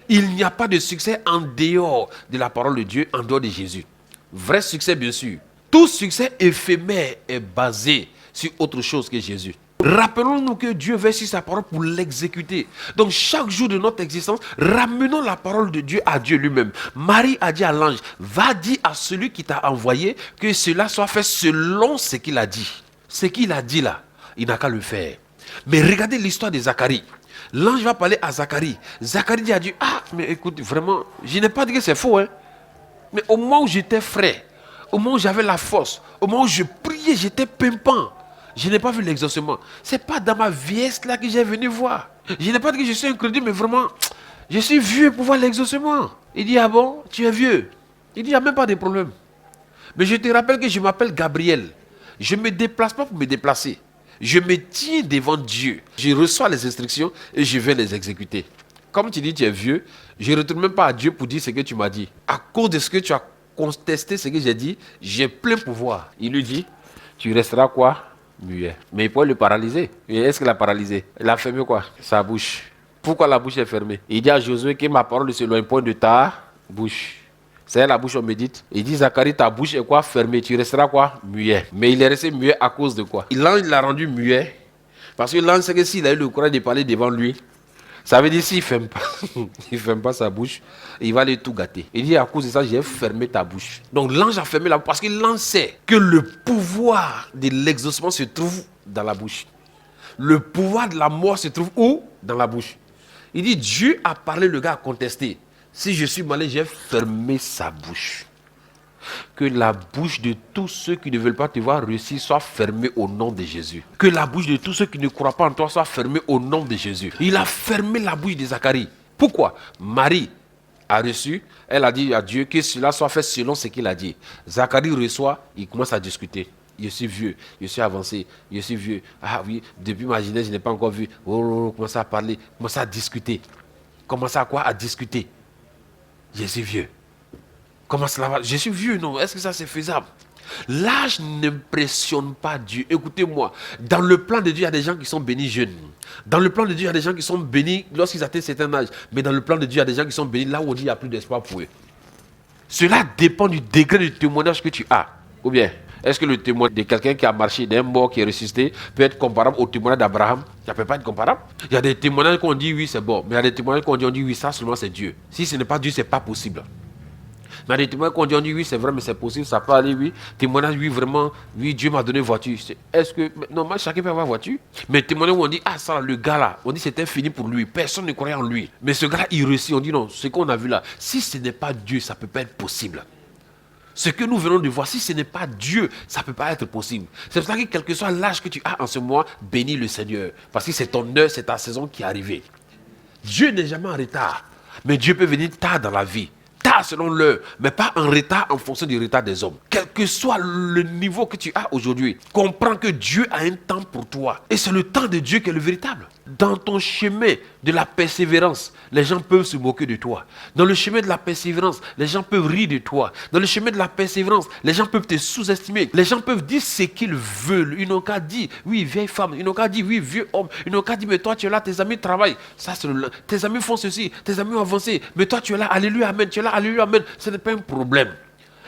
Il n'y a pas de succès en dehors de la parole de Dieu, en dehors de Jésus. Vrai succès, bien sûr. Tout succès éphémère est basé sur autre chose que Jésus. Rappelons-nous que Dieu veille sur sa parole pour l'exécuter. Donc chaque jour de notre existence, ramenons la parole de Dieu à Dieu lui-même. Marie a dit à l'ange, va dire à celui qui t'a envoyé que cela soit fait selon ce qu'il a dit. Ce qu'il a dit là, il n'a qu'à le faire. Mais regardez l'histoire de Zacharie. L'ange va parler à Zacharie. Zacharie dit à Dieu, ah, mais écoute, vraiment, je n'ai pas dit que c'est faux, hein. Mais au moment où j'étais frais, au moment où j'avais la force, au moment où je priais, j'étais pimpant. Je n'ai pas vu l'exaucement. Ce n'est pas dans ma vieillesse là que j'ai venu voir. Je n'ai pas dit que je suis incrédule, mais vraiment, je suis vieux pour voir l'exaucement. Il dit, ah bon, tu es vieux? Il dit, il n'y a même pas de problème. Mais je te rappelle que je m'appelle Gabriel. Je ne me déplace pas pour me déplacer. Je me tiens devant Dieu. Je reçois les instructions et je vais les exécuter. Comme tu dis, tu es vieux, je ne retourne même pas à Dieu pour dire ce que tu m'as dit. À cause de ce que tu as contesté, ce que j'ai dit, j'ai plein pouvoir. Il lui dit, tu resteras quoi? Muet. Mais il peut le paralyser. Et est-ce qu'il a paralysé? Il a fermé quoi? Sa bouche. Pourquoi la bouche est fermée? Il dit à Josué que ma parole ne s'éloigne point de ta bouche. C'est la bouche on médite. Il dit, Zacharie, ta bouche est quoi? Fermée. Tu resteras quoi? Muet. Mais il est resté muet à cause de quoi? L'ange l'a rendu muet. Parce que l'ange sait que s'il a eu le courage de parler devant lui, ça veut dire s'il ne ferme pas sa bouche, il va aller tout gâter. Il dit, à cause de ça, j'ai fermé ta bouche. Donc l'ange a fermé la bouche parce que l'ange sait que le pouvoir de l'exaucement se trouve dans la bouche. Le pouvoir de la mort se trouve où? Dans la bouche. Il dit, Dieu a parlé, le gars a contesté. Si je suis malin, j'ai fermé sa bouche. Que la bouche de tous ceux qui ne veulent pas te voir réussir soit fermée au nom de Jésus. Que la bouche de tous ceux qui ne croient pas en toi soit fermée au nom de Jésus. Il a fermé la bouche de Zacharie. Pourquoi? Marie a reçu, elle a dit à Dieu que cela soit fait selon ce qu'il a dit. Zacharie reçoit, il commence à discuter. Je suis vieux, je suis avancé, je suis vieux. Ah oui, depuis ma jeunesse, je n'ai pas encore vu. Commence à parler, commence à discuter. Commence à quoi? À discuter. Je suis vieux. Comment cela va? Je suis vieux, non? Est-ce que ça c'est faisable? L'âge n'impressionne pas Dieu. Écoutez-moi, dans le plan de Dieu, il y a des gens qui sont bénis jeunes. Dans le plan de Dieu, il y a des gens qui sont bénis lorsqu'ils atteignent un certain âge. Mais dans le plan de Dieu, il y a des gens qui sont bénis là où on dit qu'il n'y a plus d'espoir pour eux. Cela dépend du degré de témoignage que tu as. Ou bien, est-ce que le témoignage de quelqu'un qui a marché, d'un mort qui est ressuscité, peut être comparable au témoignage d'Abraham? Ça ne peut pas être comparable. Il y a des témoignages qu'on dit oui, c'est bon. Mais il y a des témoignages qu'on dit oui, ça seulement c'est Dieu. Si ce n'est pas Dieu, ce n'est pas possible. Mais des témoignages qu'on dit oui, c'est vrai, mais c'est possible, ça peut aller, oui. Témoignage, oui, vraiment, oui, Dieu m'a donné voiture. Est-ce que, normalement, chacun peut avoir voiture. Mais témoignage où on dit, ah, ça, le gars là, on dit c'était fini pour lui. Personne ne croyait en lui. Mais ce gars-là, il réussit. On dit non, ce qu'on a vu là, si ce n'est pas Dieu, ça ne peut pas être possible. Ce que nous venons de voir, si ce n'est pas Dieu, ça ne peut pas être possible. C'est pour ça que quel que soit l'âge que tu as en ce mois, bénis le Seigneur. Parce que c'est ton heure, c'est ta saison qui est arrivée. Dieu n'est jamais en retard. Mais Dieu peut venir tard dans la vie. Tard selon l'heure, mais pas en retard en fonction du retard des hommes. Quel que soit le niveau que tu as aujourd'hui, comprends que Dieu a un temps pour toi. Et c'est le temps de Dieu qui est le véritable. Dans ton chemin de la persévérance, les gens peuvent se moquer de toi. Dans le chemin de la persévérance, les gens peuvent rire de toi. Dans le chemin de la persévérance, les gens peuvent te sous-estimer. Les gens peuvent dire ce qu'ils veulent. Ils n'ont qu'à dire, oui, vieille femme. Ils n'ont qu'à dire, oui, vieux homme. Ils n'ont qu'à dire, mais toi, tu es là, tes amis travaillent. Ça, tes amis font ceci, tes amis ont avancé. Mais toi, tu es là, alléluia, amen. Tu es là, alléluia, amen. Ce n'est pas un problème.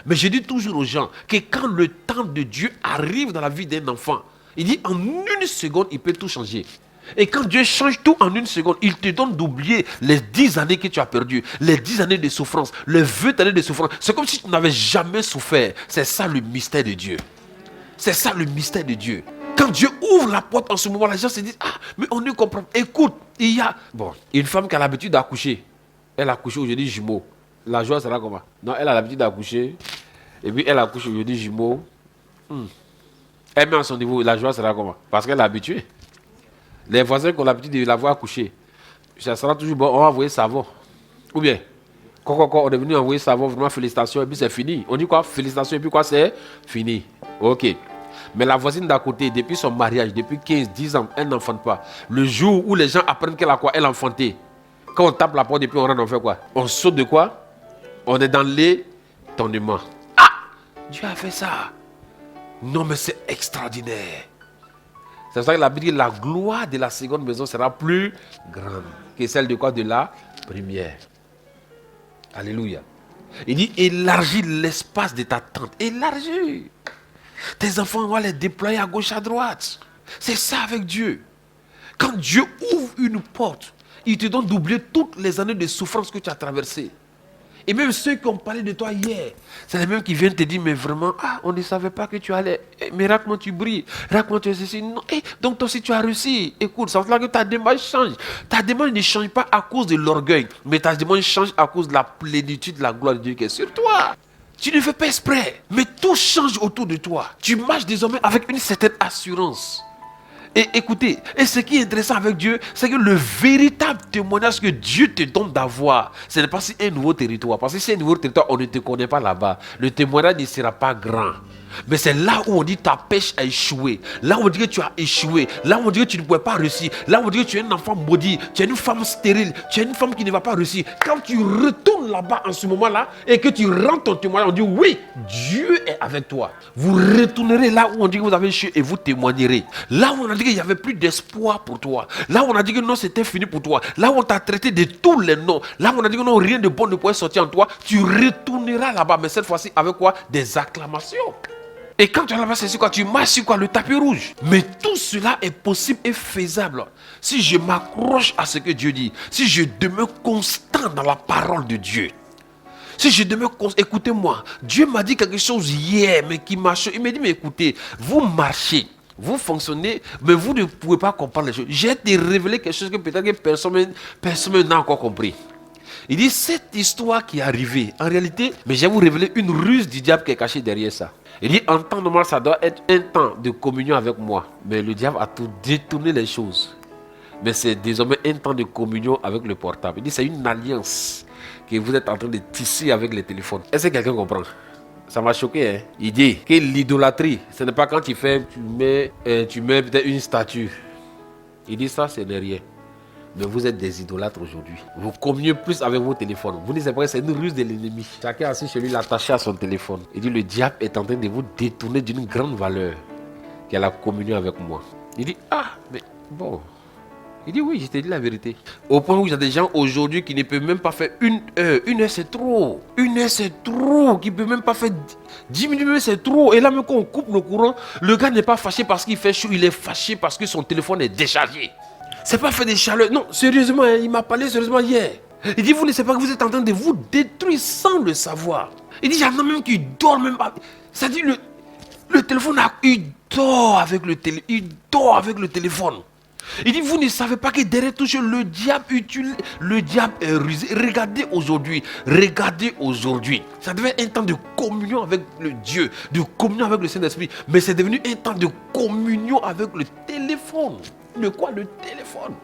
Mais je dis toujours aux gens que quand le temps de Dieu arrive dans la vie d'un enfant, il dit, en une seconde, il peut tout changer. Et quand Dieu change tout en une seconde, il te donne d'oublier les 10 années que tu as perdues, les 10 années de souffrance, les 20 années de souffrance. C'est comme si tu n'avais jamais souffert. C'est ça le mystère de Dieu. C'est ça le mystère de Dieu. Quand Dieu ouvre la porte en ce moment, les gens se disent, ah, mais on ne comprend pas. Écoute, il y a une femme qui a l'habitude d'accoucher. Elle a accouché aujourd'hui jumeaux. La joie sera comment? Non, elle a l'habitude d'accoucher. Et puis elle accouche aujourd'hui jumeaux. Elle met à son niveau, la joie sera comment? Parce qu'elle est habituée. Les voisins qui ont l'habitude de la voir accoucher, ça sera toujours bon, on va envoyer savon. Ou bien, quand on est venu envoyer savon, vraiment félicitations, et puis c'est fini. On dit quoi? Félicitations, et puis quoi? C'est fini. Ok. Mais la voisine d'à côté, depuis son mariage, depuis 15, 10 ans, elle n'enfante pas. Le jour où les gens apprennent qu'elle a quoi? Elle a enfanté. Quand on tape la porte et puis on rentre, on fait quoi? On saute de quoi? On est dans l'étonnement. Ah! Dieu a fait ça. Non, mais c'est extraordinaire. C'est pour ça que la Bible dit la gloire de la seconde maison sera plus grande que celle de quoi? De la première. Alléluia. Il dit, élargis l'espace de ta tente. Élargis. Tes enfants vont les déployer à gauche, à droite. C'est ça avec Dieu. Quand Dieu ouvre une porte, il te donne d'oublier toutes les années de souffrance que tu as traversées. Et même ceux qui ont parlé de toi hier, c'est les mêmes qui viennent te dire, mais vraiment, on ne savait pas que tu allais. Mais raconte-moi, tu brilles. Raconte-moi, tu es ceci. Non. Donc toi aussi, tu as réussi. Écoute, ça veut dire que ta démarche change. Ta démarche ne change pas à cause de l'orgueil, mais ta démarche change à cause de la plénitude de la gloire de Dieu qui est sur toi. Tu ne fais pas exprès, mais tout change autour de toi. Tu marches désormais avec une certaine assurance. Et écoutez, et ce qui est intéressant avec Dieu, c'est que le véritable témoignage que Dieu te donne d'avoir, ce n'est pas si un nouveau territoire. Parce que si c'est un nouveau territoire, on ne te connaît pas là-bas. Le témoignage ne sera pas grand. Mais c'est là où on dit ta pêche a échoué. Là où on dit que tu as échoué. Là où on dit que tu ne pouvais pas réussir. Là où on dit que tu es un enfant maudit. Tu es une femme stérile. Tu es une femme qui ne va pas réussir. Quand tu retournes là-bas en ce moment-là et que tu rends ton témoignage, on dit oui, Dieu est avec toi. Vous retournerez là où on dit que vous avez échoué et vous témoignerez. Là où on a dit qu'il n'y avait plus d'espoir pour toi. Là où on a dit que non, c'était fini pour toi. Là où on t'a traité de tous les noms. Là où on a dit que non, rien de bon ne pouvait sortir en toi. Tu retourneras là-bas. Mais cette fois-ci, avec quoi? Des acclamations. Et quand tu es là-bas, c'est sur quoi? Tu marches sur quoi? Le tapis rouge. Mais tout cela est possible et faisable si je m'accroche à ce que Dieu dit. Si je demeure constant dans la parole de Dieu. Si je demeure constant, écoutez-moi. Dieu m'a dit quelque chose hier, mais qui m'a choqué. Il m'a dit, mais écoutez, vous marchez, vous fonctionnez, mais vous ne pouvez pas comprendre les choses. J'ai te révélé quelque chose que peut-être que personne n'a encore compris. Il dit, cette histoire qui est arrivée, en réalité, mais je vais vous révéler une ruse du diable qui est cachée derrière ça. Il dit, en temps normal, ça doit être un temps de communion avec moi. Mais le diable a tout détourné les choses. Mais c'est désormais un temps de communion avec le portable. Il dit, c'est une alliance que vous êtes en train de tisser avec les téléphones. Est-ce que quelqu'un comprend? Ça m'a choqué, hein? Il dit que l'idolâtrie, ce n'est pas quand tu mets peut-être une statue. Il dit ça, ce n'est rien. Mais vous êtes des idolâtres aujourd'hui. Vous communiez plus avec vos téléphones. Vous ne savez pas que c'est une ruse de l'ennemi. Chacun assis chez lui, l'attaché à son téléphone. Il dit, le diable est en train de vous détourner d'une grande valeur, qui est la communion avec moi. Il dit, mais bon. Il dit, oui, je t'ai dit la vérité. Au point où il y a des gens aujourd'hui qui ne peuvent même pas faire une heure. Une heure, c'est trop. Une heure, c'est trop. Qui ne peuvent même pas faire 10 minutes, c'est trop. Et là, même quand on coupe le courant, le gars n'est pas fâché parce qu'il fait chaud. Il est fâché parce que son téléphone est déchargé. C'est pas fait des chaleurs. Non, sérieusement, il m'a parlé sérieusement hier. Il dit, vous ne savez pas que vous êtes en train de vous détruire sans le savoir. Il dit, il y en a même qui dorment même pas. C'est-à-dire, le téléphone, il dort avec le téléphone. Il dit, vous ne savez pas que derrière tout ça, le diable est rusé. Regardez aujourd'hui. Ça devait être un temps de communion avec le Dieu, de communion avec le Saint-Esprit. Mais c'est devenu un temps de communion avec le téléphone. De quoi? Le téléphone.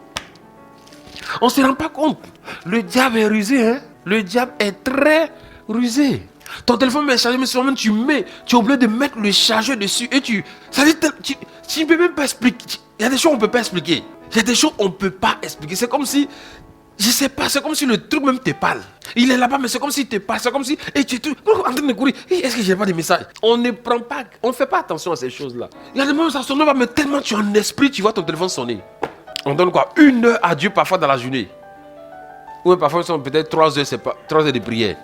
On ne se rend pas compte. Le diable est rusé, hein? Le diable est très rusé. Ton téléphone est chargé, mais seulement tu es obligé de mettre le chargeur dessus et ça dit, tu ne peux même pas expliquer. Il y a des choses qu'on ne peut pas expliquer. Il y a des choses qu'on ne peut pas expliquer. C'est comme si, je ne sais pas, c'est comme si le truc même te parle. Il est là-bas, mais c'est comme s'il te parle. C'est comme si, et tu es tout en train de courir. Est-ce que je n'ai pas de message? On ne fait pas attention à ces choses-là. Il y a des moments où ça sonne pas, mais tellement tu es en esprit, tu vois ton téléphone sonner. On donne quoi? 1 heure à Dieu parfois dans la journée. Ou parfois peut-être 3 heures, c'est pas 3 heures de prière.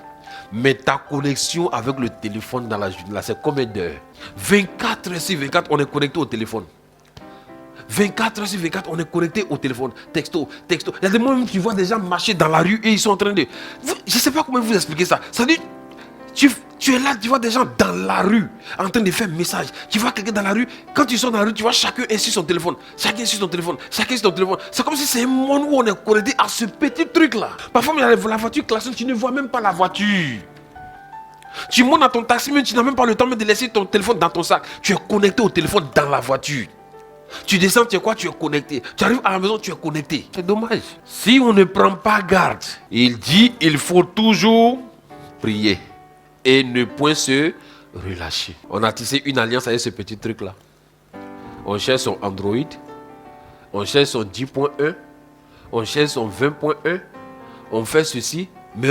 Mais ta connexion avec le téléphone dans la journée, là, c'est combien d'heures? 24 heures sur 24, on est connecté au téléphone. 24 heures sur 24, on est connecté au téléphone. Texto. Il y a des moments où tu vois des gens marcher dans la rue et ils sont en train de... je ne sais pas comment vous expliquer ça. Ça dit, tu es là, tu vois des gens dans la rue en train de faire un message. Tu vois quelqu'un dans la rue, quand tu sors dans la rue, tu vois chacun est sur son téléphone. C'est comme si c'est un monde où on est connecté à ce petit truc-là. Parfois, il y a la voiture klaxonne, tu ne vois même pas la voiture. Tu montes dans ton taxi, mais tu n'as même pas le temps de laisser ton téléphone dans ton sac. Tu es connecté au téléphone dans la voiture. Tu descends, tu es quoi? Tu es connecté. Tu arrives à la maison, tu es connecté. C'est dommage. Si on ne prend pas garde, il dit, il faut toujours prier et ne point se relâcher. On a tissé une alliance avec ce petit truc-là. On cherche son Android, on cherche son 10.1, on cherche son 20.1, on fait ceci, mais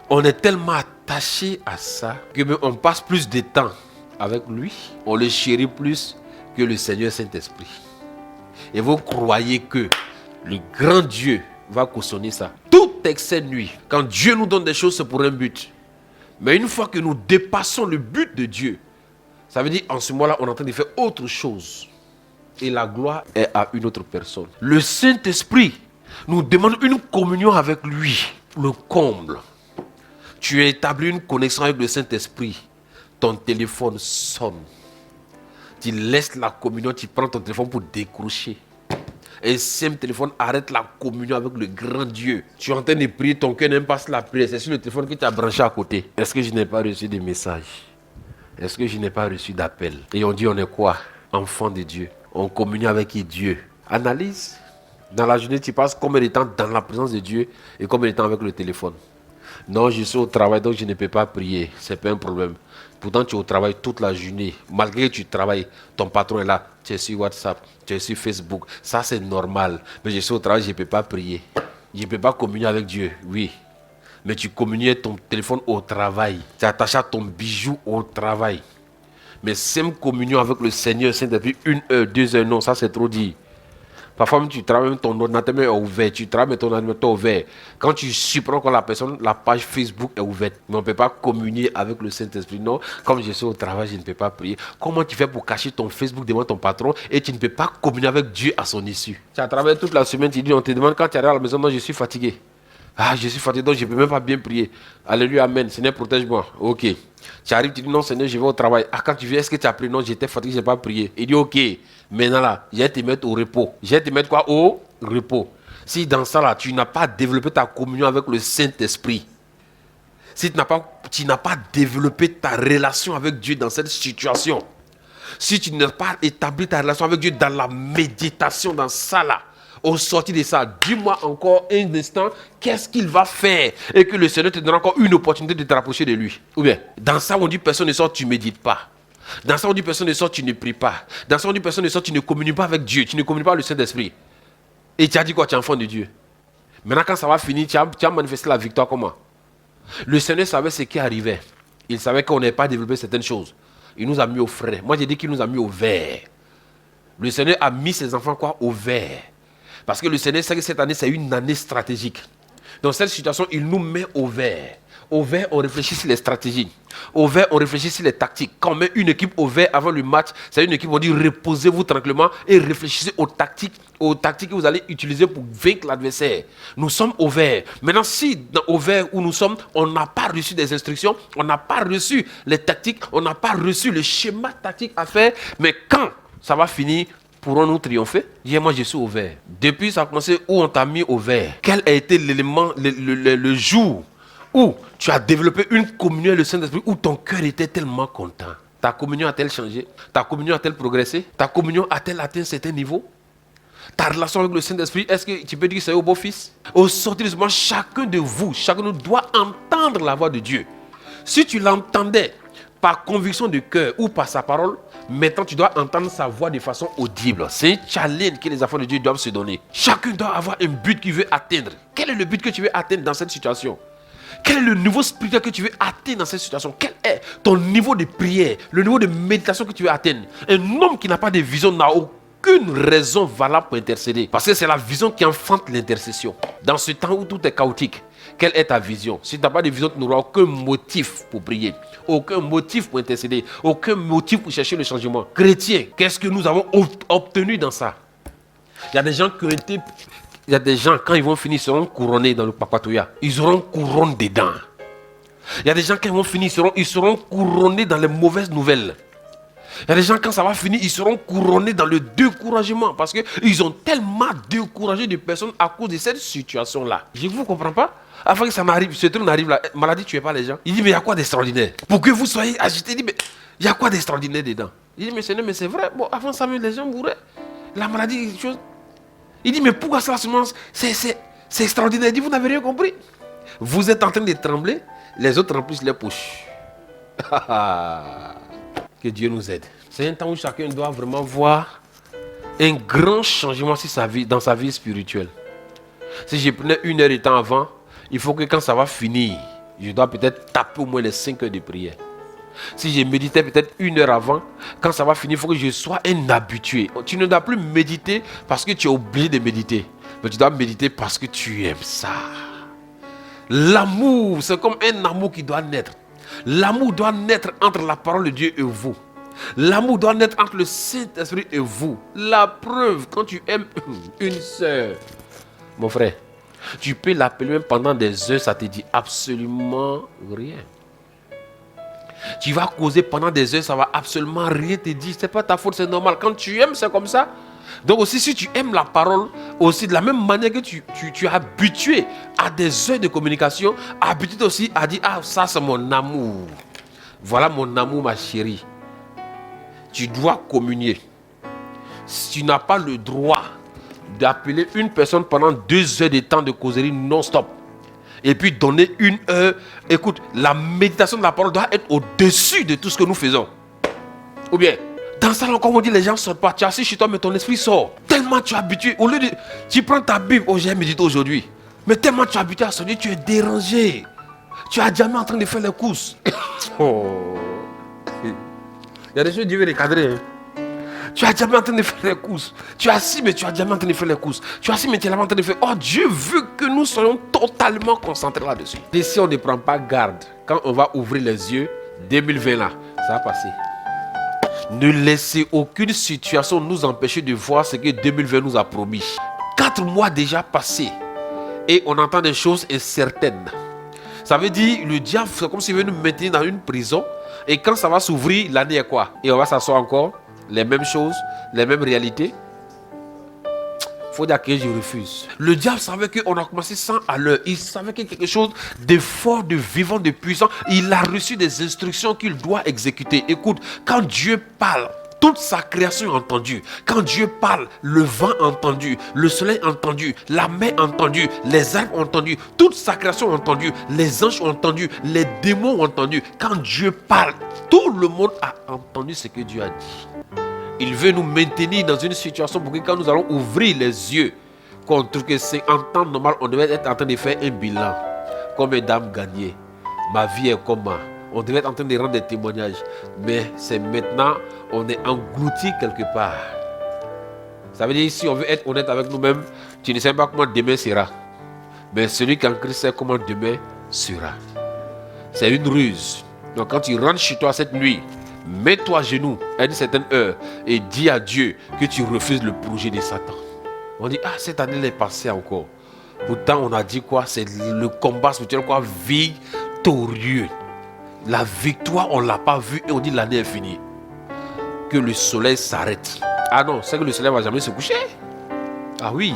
on est tellement attaché à ça que même on passe plus de temps avec lui, on le chérit plus que le Seigneur Saint-Esprit. Et vous croyez que le grand Dieu va cautionner ça? Tout excès nuit. Quand Dieu nous donne des choses, c'est pour un but. Mais une fois que nous dépassons le but de Dieu, ça veut dire en ce moment-là, on est en train de faire autre chose. Et la gloire est à une autre personne. Le Saint-Esprit nous demande une communion avec lui, le comble. Tu as établi une connexion avec le Saint-Esprit. Ton téléphone sonne. Tu laisses la communion, tu prends ton téléphone pour décrocher. Un simple téléphone arrête la communion avec le grand Dieu. Tu es en train de prier, ton cœur n'aime pas la prière. C'est sur le téléphone que tu as branché à côté. Est-ce que je n'ai pas reçu des messages? Est-ce que je n'ai pas reçu d'appel? Et on dit on est quoi? Enfant de Dieu. On communie avec Dieu. Analyse. Dans la journée, tu passes combien de temps dans la présence de Dieu et combien de temps avec le téléphone? Non, je suis au travail donc je ne peux pas prier. C'est pas un problème. Pourtant, tu es au travail toute la journée. Malgré que tu travailles, ton patron est là. Tu es sur WhatsApp, tu es sur Facebook. Ça, c'est normal. Mais je suis au travail, je ne peux pas prier. Je ne peux pas communier avec Dieu. Oui. Mais tu communies ton téléphone au travail. Tu attaches à ton bijou au travail. Mais simple communion avec le Seigneur Saint-Esprit, 1 heure, 2 heures, non, ça c'est trop dit. Parfois même tu travailles, même ton ordinateur est ouvert, tu travailles, mais ton ordinateur est ouvert. Quand tu supprends que la personne, la page Facebook est ouverte. Mais on ne peut pas communier avec le Saint-Esprit. Non, comme je suis au travail, je ne peux pas prier. Comment tu fais pour cacher ton Facebook devant ton patron et tu ne peux pas communier avec Dieu à son issue? Tu as travaillé toute la semaine, tu dis, on te demande quand tu arrives à la maison, non, je suis fatigué. Ah, je suis fatigué, donc je ne peux même pas bien prier. Alléluia, amen. Seigneur, protège-moi. Ok. Tu arrives, tu dis, non, Seigneur, je vais au travail. Ah, quand tu viens, est-ce que tu as prié? Non, j'étais fatigué, je n'ai pas prié. Il dit, ok. Maintenant là, je vais te mettre au repos. Je vais te mettre quoi? Au repos. Si dans ça là, tu n'as pas développé ta communion avec le Saint-Esprit, si tu n'as pas développé ta relation avec Dieu dans cette situation, si tu n'as pas établi ta relation avec Dieu dans la méditation, dans ça là, au sortir de ça, dis-moi encore un instant, qu'est-ce qu'il va faire? Et que le Seigneur te donne encore une opportunité de te rapprocher de lui. Ou bien, dans ça on dit personne ne sort, tu ne médites pas. Dans ça on dit personne ne sort, tu ne pries pas. Dans ça on dit personne ne sort, tu ne communies pas avec Dieu, tu ne communies pas avec le Saint-Esprit. Et tu as dit quoi? Tu es enfant de Dieu. Maintenant quand ça va finir, tu as manifesté la victoire comment? Le Seigneur savait ce qui arrivait. Il savait qu'on n'avait pas développé certaines choses. Il nous a mis au frais. Moi j'ai dit qu'il nous a mis au vert. Le Seigneur a mis ses enfants quoi? Au vert. Parce que le Seigneur sait que cette année, c'est une année stratégique. Dans cette situation, il nous met au vert. Au vert, on réfléchit sur les stratégies. Au vert, on réfléchit sur les tactiques. Quand on met une équipe au vert avant le match, c'est une équipe où on dit reposez-vous tranquillement et réfléchissez aux tactiques que vous allez utiliser pour vaincre l'adversaire. Nous sommes au vert. Maintenant, si au vert où nous sommes, on n'a pas reçu des instructions, on n'a pas reçu les tactiques, on n'a pas reçu le schéma tactique à faire, mais quand ça va finir, pourrons-nous triompher? Moi, je suis au vert. Depuis, ça a commencé où on t'a mis au vert. Quel a été l'élément, le jour où tu as développé une communion avec le Saint-Esprit, où ton cœur était tellement content? Ta communion a-t-elle changé? Ta communion a-t-elle progressé? Ta communion a-t-elle atteint un certain niveau? Ta relation avec le Saint-Esprit, est-ce que tu peux dire que c'est au beau-fils? Au sortir de ce moment, chacun de vous, chacun de nous doit entendre la voix de Dieu. Si tu l'entendais par conviction de cœur ou par sa parole, maintenant tu dois entendre sa voix de façon audible. C'est un challenge que les enfants de Dieu doivent se donner. Chacun doit avoir un but qu'il veut atteindre. Quel est le but que tu veux atteindre dans cette situation? Quel est le niveau spirituel que tu veux atteindre dans cette situation? Quel est ton niveau de prière, le niveau de méditation que tu veux atteindre? Un homme qui n'a pas de vision n'a aucune raison valable pour intercéder. Parce que c'est la vision qui enfante l'intercession. Dans ce temps où tout est chaotique, quelle est ta vision? Si tu n'as pas de vision, tu n'auras aucun motif pour prier, aucun motif pour intercéder, aucun motif pour chercher le changement. Chrétiens, qu'est-ce que nous avons obtenu dans ça? Il y a des gens qui ont été... Il y a des gens, quand ils vont finir, ils seront couronnés dans le papatouya. Ils auront couronne dedans. Il y a des gens, quand ils vont finir, ils seront couronnés dans les mauvaises nouvelles. Il y a des gens, quand ça va finir, ils seront couronnés dans le découragement. Parce qu'ils ont tellement découragé de personnes à cause de cette situation-là. Je ne vous comprends pas. Avant que ça m'arrive, ce truc n'arrive là, maladie, tu es pas les gens. Il dit, mais il y a quoi d'extraordinaire? Pour que vous soyez agités, il dit, mais il y a quoi d'extraordinaire dedans? Il dit, mais c'est vrai. Bon, avant ça, les gens mouraient. La maladie, quelque chose. Il dit, mais pourquoi ça, c'est extraordinaire. Il dit, vous n'avez rien compris. Vous êtes en train de trembler, les autres remplissent les poches. Que Dieu nous aide. C'est un temps où chacun doit vraiment voir un grand changement dans sa vie spirituelle. Si je prenais 1 heure de temps avant, il faut que quand ça va finir, je dois peut-être taper au moins les 5 heures de prière. Si je méditais peut-être 1 heure avant, quand ça va finir, il faut que je sois un habitué. Tu ne dois plus méditer parce que tu es obligé de méditer. Mais tu dois méditer parce que tu aimes ça. L'amour, c'est comme un amour qui doit naître. L'amour doit naître entre la parole de Dieu et vous. L'amour doit naître entre le Saint-Esprit et vous. La preuve, quand tu aimes une sœur, mon frère, tu peux l'appeler même pendant des heures, ça te dit absolument rien. Tu vas causer pendant des heures, ça va absolument rien te dire. C'est pas ta faute, c'est normal. Quand tu aimes, c'est comme ça. Donc aussi, si tu aimes la parole, aussi de la même manière que tu es habitué à des heures de communication, habitué aussi à dire, ah, ça c'est mon amour. Voilà mon amour, ma chérie. Tu dois communier. Tu n'as pas le droit d'appeler une personne pendant 2 heures de temps de causerie non-stop. Et puis donner 1 heure. Écoute, la méditation de la parole doit être au-dessus de tout ce que nous faisons. Ou bien, dans ça, comme on dit, les gens ne sortent pas. Tu es assis chez toi, mais ton esprit sort. Tellement tu es habitué. Au lieu de. Tu prends ta Bible, oh, j'ai médité aujourd'hui. Mais tellement tu es habitué à sortir, tu es dérangé. Tu es jamais en train de faire les courses. Oh. Il y a des choses que Dieu veut recadrer. Hein. Tu es jamais en train de faire les courses. Tu es assis, mais tu es jamais en train de faire les courses. Tu es assis, mais tu es jamais en train de faire. Oh, Dieu veut que nous soyons totalement concentrés là-dessus. Et si on ne prend pas garde, quand on va ouvrir les yeux, 2020 là, ça va passer. Ne laissez aucune situation nous empêcher de voir ce que 2020 nous a promis. 4 mois déjà passés et on entend des choses incertaines. Ça veut dire le diable, c'est comme s'il veut nous maintenir dans une prison. Et quand ça va s'ouvrir, l'année est quoi? Et on va s'asseoir encore, les mêmes choses, les mêmes réalités. Il faut dire que je refuse. Le diable savait qu'on a commencé 100 à l'heure. Il savait qu'il y a quelque chose de fort, de vivant, de puissant. Il a reçu des instructions qu'il doit exécuter. Écoute, quand Dieu parle, toute sa création est entendue. Quand Dieu parle, le vent entendu, le soleil entendu, la mer entendue, les arbres ont entendu, toute sa création est entendue, les anges ont entendu, les démons ont entendu. Quand Dieu parle, tout le monde a entendu ce que Dieu a dit. Il veut nous maintenir dans une situation pour que quand nous allons ouvrir les yeux, qu'on trouve que c'est en temps normal, on devait être en train de faire un bilan. Combien d'âmes gagnées? Ma vie est comment? On devait être en train de rendre des témoignages. Mais c'est maintenant, on est englouti quelque part. Ça veut dire, si on veut être honnête avec nous-mêmes, tu ne sais pas comment demain sera. Mais celui qui en Christ sait comment demain sera. C'est une ruse. Donc quand tu rentres chez toi cette nuit, mets-toi à genoux à une certaine heure et dis à Dieu que tu refuses le projet de Satan. On dit, ah, cette année elle est passée encore. Pourtant, on a dit quoi? C'est le combat spirituel, quoi, victorieux. La victoire, on ne l'a pas vue et on dit l'année est finie. Que le soleil s'arrête. Ah non, c'est que le soleil ne va jamais se coucher. Ah oui.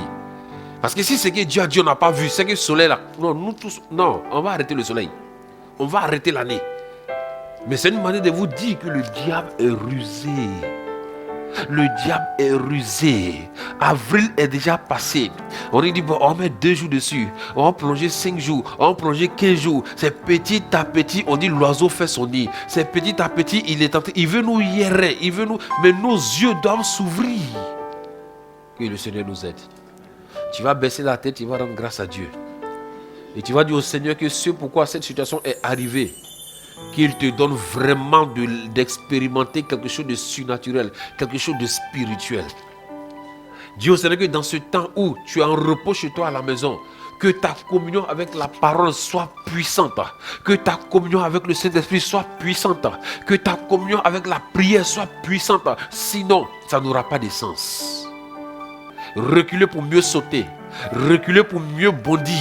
Parce que si c'est que Dieu a dit, on n'a pas vu, c'est que le soleil là. Non, nous tous, non, on va arrêter le soleil. On va arrêter l'année. Mais c'est une manière de vous dire que le diable est rusé. Le diable est rusé. Avril est déjà passé. On dit, bon, on met 2 jours dessus. On va plonger 5 jours. On va plonger 15 jours. C'est petit à petit, on dit l'oiseau fait son nid. C'est petit à petit, il est tenté. Il veut nous hiérer. Il veut nous. Mais nos yeux doivent s'ouvrir. Que le Seigneur nous aide. Tu vas baisser la tête, tu vas rendre grâce à Dieu. Et tu vas dire au Seigneur que c'est pourquoi cette situation est arrivée. Qu'il te donne vraiment d'expérimenter quelque chose de surnaturel, quelque chose de spirituel. Dis au Seigneur que dans ce temps où tu es en repos chez toi à la maison, que ta communion avec la parole soit puissante, que ta communion avec le Saint-Esprit soit puissante, que ta communion avec la prière soit puissante. Sinon, ça n'aura pas de sens. Reculer pour mieux sauter, reculer pour mieux bondir.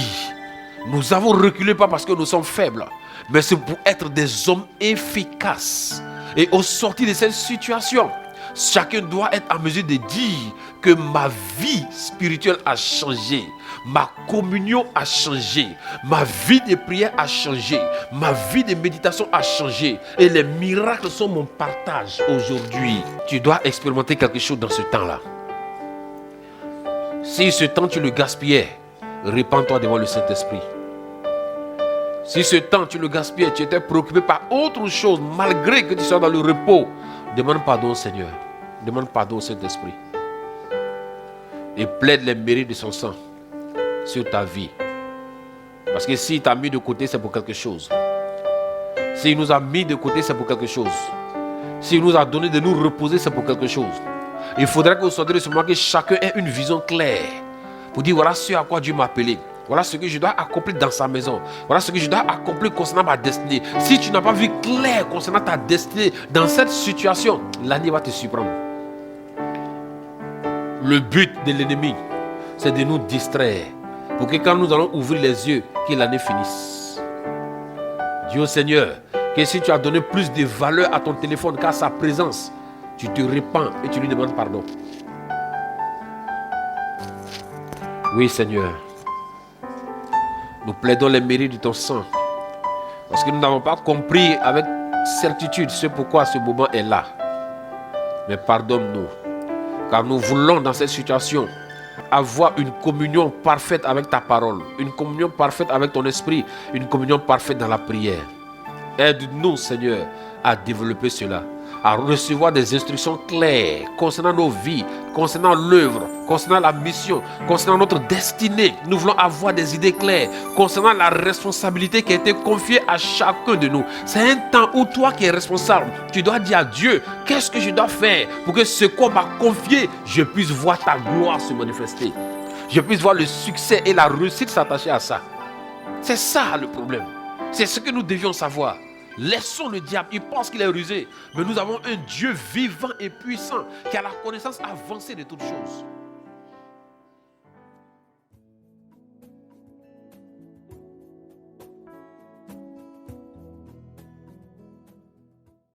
Nous avons reculé pas parce que nous sommes faibles, mais c'est pour être des hommes efficaces. Et au sortir de cette situation, chacun doit être en mesure de dire que ma vie spirituelle a changé, ma communion a changé, ma vie de prière a changé, ma vie de méditation a changé. Et les miracles sont mon partage aujourd'hui. Tu dois expérimenter quelque chose dans ce temps-là. Si ce temps tu le gaspillais, répands-toi devant le Saint-Esprit. Si ce temps tu le gaspillais, tu étais préoccupé par autre chose, malgré que tu sois dans le repos, demande pardon au Seigneur. Demande pardon au Saint-Esprit. Et plaide les mérites de son sang sur ta vie. Parce que s'il t'a mis de côté, c'est pour quelque chose. S'il nous a mis de côté, c'est pour quelque chose. S'il nous a donné de nous reposer, c'est pour quelque chose. Il faudrait que vous sortez de ce moment que chacun ait une vision claire. Pour dire voilà ce à quoi Dieu m'a appelé. Voilà ce que je dois accomplir dans sa maison. Voilà ce que je dois accomplir concernant ma destinée. Si tu n'as pas vu clair concernant ta destinée dans cette situation, l'année va te surprendre. Le but de l'ennemi, c'est de nous distraire. Pour que quand nous allons ouvrir les yeux, que l'année finisse. Dis au Seigneur que si tu as donné plus de valeur à ton téléphone qu'à sa présence, tu te répands et tu lui demandes pardon. Oui Seigneur, nous plaidons les mérites de ton sang. Parce que nous n'avons pas compris avec certitude ce pourquoi ce moment est là. Mais pardonne-nous. Car nous voulons dans cette situation avoir une communion parfaite avec ta parole. Une communion parfaite avec ton esprit. Une communion parfaite dans la prière. Aide-nous Seigneur à développer cela. À recevoir des instructions claires concernant nos vies, concernant l'œuvre, concernant la mission, concernant notre destinée. Nous voulons avoir des idées claires concernant la responsabilité qui a été confiée à chacun de nous. C'est un temps où toi qui es responsable, tu dois dire à Dieu, qu'est-ce que je dois faire pour que ce qu'on m'a confié, je puisse voir ta gloire se manifester. Je puisse voir le succès et la réussite s'attacher à ça. C'est ça le problème. C'est ce que nous devions savoir. Laissons le diable, il pense qu'il est rusé. Mais nous avons un Dieu vivant et puissant qui a la connaissance avancée de toutes choses.